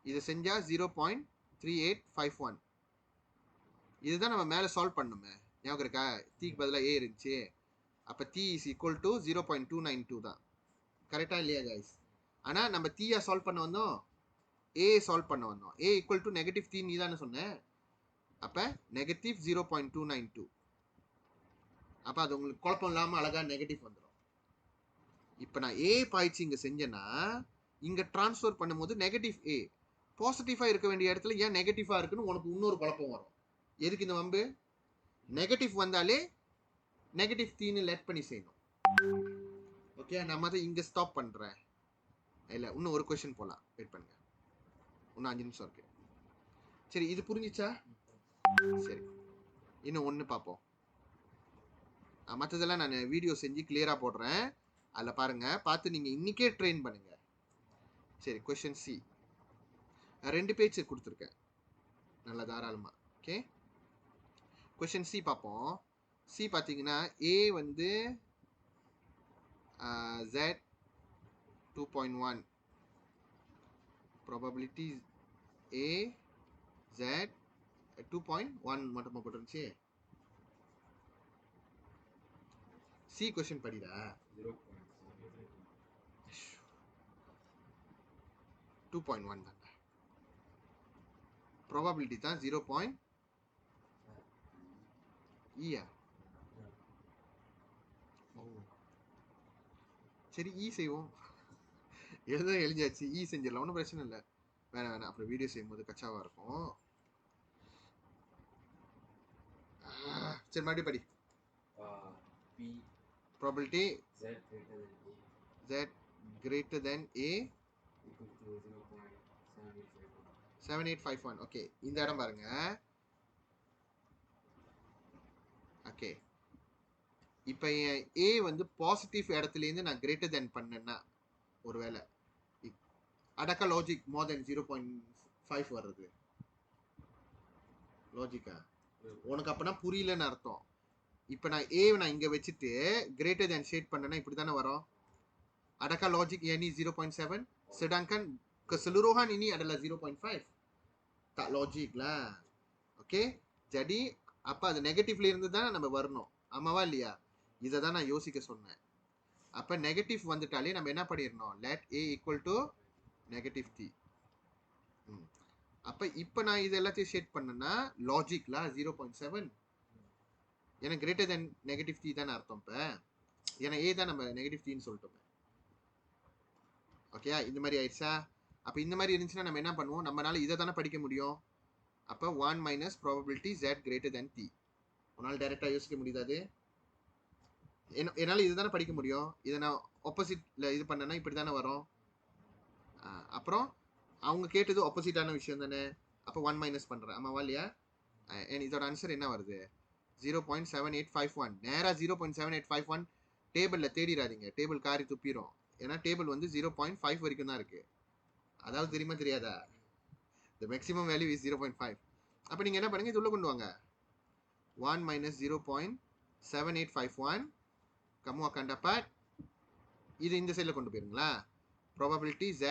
[SPEAKER 1] இது செஞ்சா 0.3851. இதுதான் நம்ம மேலே சால்வ் பண்ணுமே. ஞாபகம் இருக்கா? தீக்கு பதிலாக a இருந்துச்சு. அப்போ t is equal to 0.292 தான். கரெக்டா இல்லையா கைஸ்? ஆனால் நம்ம தீயா சால்வ் பண்ண வந்தோம், a சால்வ் பண்ண வந்தோம். a equal to negative t நீ தானே சொன்னேன். அப்போ நெகட்டிவ் 0.292. அப்போ அது உங்களுக்கு குழப்பம் இல்லாமல் அழகாக நெகட்டிவ் வந்துடும். இப்போ நான் a பாய்ச்சி இங்கே செஞ்சேன்னா இங்கே ட்ரான்ஸ்ஃபர் பண்ணும்போது நெகட்டிவ் a பாசிட்டிவாக இருக்க வேண்டிய இடத்துல ஏன் நெகட்டிவாக இருக்குன்னு உனக்கு இன்னொரு குழப்பம் வரும். எதுக்கு இந்த வம்பு? நெகட்டிவ் வந்தாலே நெகட்டிவ் தீன்னு லெட் பண்ணி செய்யணும். ஓகே, நான் அதை இங்கே ஸ்டாப் பண்ணுறேன். இல்லை, இன்னும் ஒரு கொஸ்டின் போகலாம். வெயிட் பண்ணுங்க, இன்னும் 5 நிமிஷம் இருக்கு. சரி, இது புரிஞ்சிச்சா? சரி, இன்னும் ஒன்று பார்ப்போம். மற்றதெல்லாம் நான் வீடியோ செஞ்சு கிளியராக போடுறேன். அதில் பாருங்கள், பார்த்து நீங்கள் இன்றைக்கே ட்ரெயின் பண்ணுங்க. சரி, கொஸ்டின் சி 2 பேஜ் கொடுத்துருக்கேன், நல்லா தாராளமாக. ஓகே, கொஸ்டின் சி பார்ப்போம். சி பார்த்தீங்கன்னா ஏ வந்து z 2.1 ப்ராபபிலிட்டி a z 2.1 மட்டுமா போட்டுருந்துச்சு. C question படிடா. 2.1 தான் ப்ராபபிலிட்டி தான். 0. ஈயா? சரி, ஈ செய்வோம். எழுதியாச்சு, ஈ செஞ்சிடலாம், ஒன்றும் பிரச்சனை இல்லை. வேணாம், அப்புறம் வீடியோ செய்யும்போது கச்சாவா இருக்கும். சரி, மறுபடியும் படி. Probability z greater than a 7851. Okay, இந்த இடம் பாருங்க. ஓகே, இப்போ a வந்து பாசிட்டிவ் இடத்துலேருந்து நான் கிரேட்டர் தென் பண்ணேன்னா ஒருவேளை அடக்க லாஜிக் மோர் தென் 0.5 வர்றது லாஜிக்கா? உனக்கு அப்பனா புரியலன்னு அர்த்தம். இப்போ நான் ஏ நான் இங்கே வச்சுட்டு கிரேட்டர் தென் ஷேட் பண்ணேன்னா இப்படி தானே வரும். Adakah logik yang ni 0.7? Sedangkan keseluruhan ini adalah 0.5. Tak logik lah. Okay? Jadi, அப்போ அது நெகட்டிவ்ல இருந்து தான் நம்ம வரணும். ஆமாவா இல்லையா? இதை தான் நான் யோசிக்க சொன்னேன். அப்போ நெகட்டிவ் வந்துட்டாலே நம்ம என்ன பண்ணிடணும்? let a equal to negative t. அப்போ இப்போ நான் இது எல்லாத்தையும் ஷேட் பண்ணேன்னா லாஜிக்ல 0.7. ஏன்னா கிரேட்டர் தென் நெகட்டிவ் t தானே அர்த்தம். இப்போ ஏன்னா a தான் நம்ம நெகட்டிவ் tன்னு சொல்லிட்டோம். ஓகே, இந்த மாதிரி ஆயிடுச்சா? அப்போ இந்த மாதிரி இருந்துச்சுன்னா நம்ம என்ன பண்ணுவோம்? நம்மளால இதை தானே படிக்க முடியும். அப்போ 1 minus probability z greater than t. உன்னால் டைரெக்டாக யோசிக்க முடியாது. என்னால் இது தானே படிக்க முடியும். இதை நான் ஆப்போசிட்டில் இது பண்ணேன்னா இப்படி தானே வரும். அப்புறம் அவங்க கேட்டது ஆப்போசிட்டான விஷயம் தானே. அப்போ 1 மைனஸ் பண்ணுறேன். ஆமாவா இல்லையா? இதோட ஆன்சர் என்ன வருது? 0.7851. நேராக 0.7851 டேபிளில் தேடிடாதீங்க, டேபிள் காரி துப்பிடும். ஏன்னா டேபிள் வந்து 0.5 வரைக்கும் தான் இருக்கு. அதாவது தெரியுமா தெரியாதா? the maximum value is 0.5. அப்போ நீங்கள் என்ன பண்ணுங்க, இது உள்ள கொண்டு வாங்க. 1 minus 0.7851 kamu akan dapat இது இந்த சைடில் கொண்டு போயிருங்களா. Probability z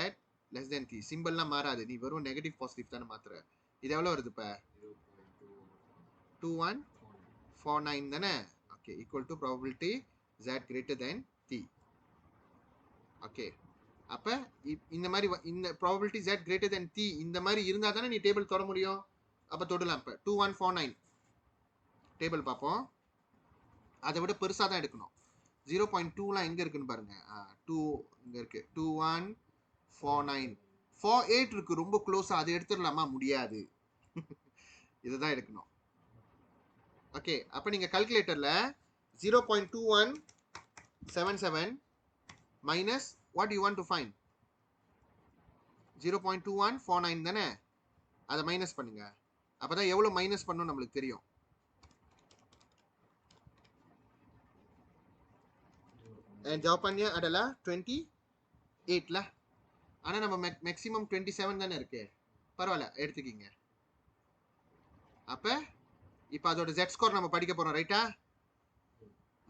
[SPEAKER 1] less than t. சிம்பிள்லாம் மாறாது, நீ வெறும் நெகட்டிவ் பாசிட்டிவ் தானே மாத்துற. இது எவ்வளோ வருது இப்போ? 2149 தானே. Okay, equal to probability z greater than t. Okay, அப்போ இந்த மாதிரி இந்த probability z greater than t இந்த மாதிரி இருந்தால் தானே நீ டேபிள் தொட முடியும். அப்போ தொடலாம். இப்போ 2149 டேபிள் பார்ப்போம். அதை விட பெருசாக தான் எடுக்கணும். 0.2லாம் எங்கே இருக்குன்னு பாருங்க. 2 இங்கே இருக்கு. 2149 48 இருக்கு, ரொம்ப க்ளோஸாக. அதை எடுத்துடலாமா? முடியாது. இதுதான் எடுக்கணும். ஓகே, அப்போ நீங்கள் கல்குலேட்டரில் 0.2177 minus what you want to find? 0.2149 தானே. அதை மைனஸ் பண்ணுங்க. அப்பதான் எவ்வளவு மைனஸ் பண்ணணும் நம்மளுக்கு தெரியும். And jawapannya adalah 28 lah. ஆனா நம்ம மேக்ஸிமம் 27 தானே இருக்கு. பரவாயில்ல, எடுத்துக்கிங்க. அப்ப இப்போ அதோட Z ஸ்கோர் நம்ம படிக்க போறோம், ரைட்டா?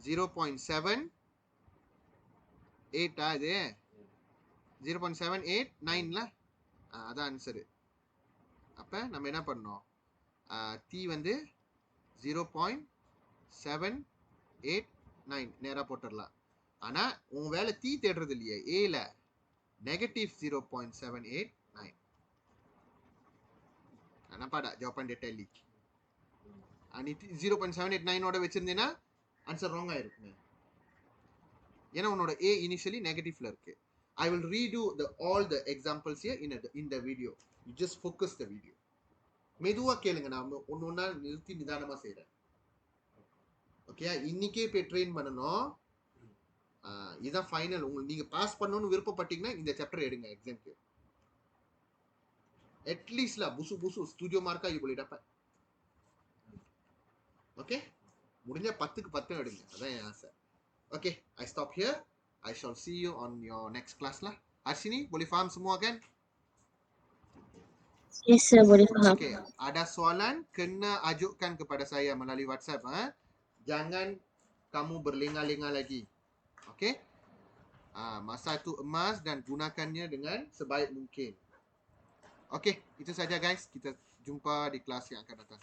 [SPEAKER 1] 0.78 இது 0.789ல அதான் ஆன்சரு. அப்ப நம்ம என்ன பண்ணோம், T வந்து 0.789 நேரா போட்டுடலாம். ஆனா உன் வேலை T தேடுறது இல்லையே, ஏல negative 0.789. nampak tak jawapan dia tally? Ni 0.789 ஓட வச்சிருந்தீனா ஆன்சர் ராங் ஆயிருக்குமே. ஏன்னா உன்னோட A initially நெகட்டிவ்ல இருக்கு. I will redo all the examples here in the video. You just focus the video. மெதுவா கேளுங்க, நான் ஒண்ணா நிறுத்தி நிதானமா செய்றேன். ஓகே, இன்னைக்கே போய் ட்ரெயின் பண்ணனும். இதான் ஃபைனல். உங்களுக்கு நீங்க பாஸ் பண்ணனும்னு விருப்பப்பட்டீங்கன்னா இந்த சாப்டர் எடுங்க எக்ஸாம்க்கு. At least lah busu 7 mark you boleh dapat. Okay? முடிஞ்ச 10க்கு 10 எடுங்க. அதான் என் ஆசை. Okay, I stop here. I shall see you on your next class lah. Arsini, boleh faham semua kan?
[SPEAKER 2] Yes sir, boleh faham.
[SPEAKER 1] Okay, ada soalan kena ajukan kepada saya melalui WhatsApp. Jangan kamu berlengah-lengah lagi. Okay? Masa itu emas dan gunakannya dengan sebaik mungkin. Okay, itu saja guys. Kita jumpa di kelas yang akan datang.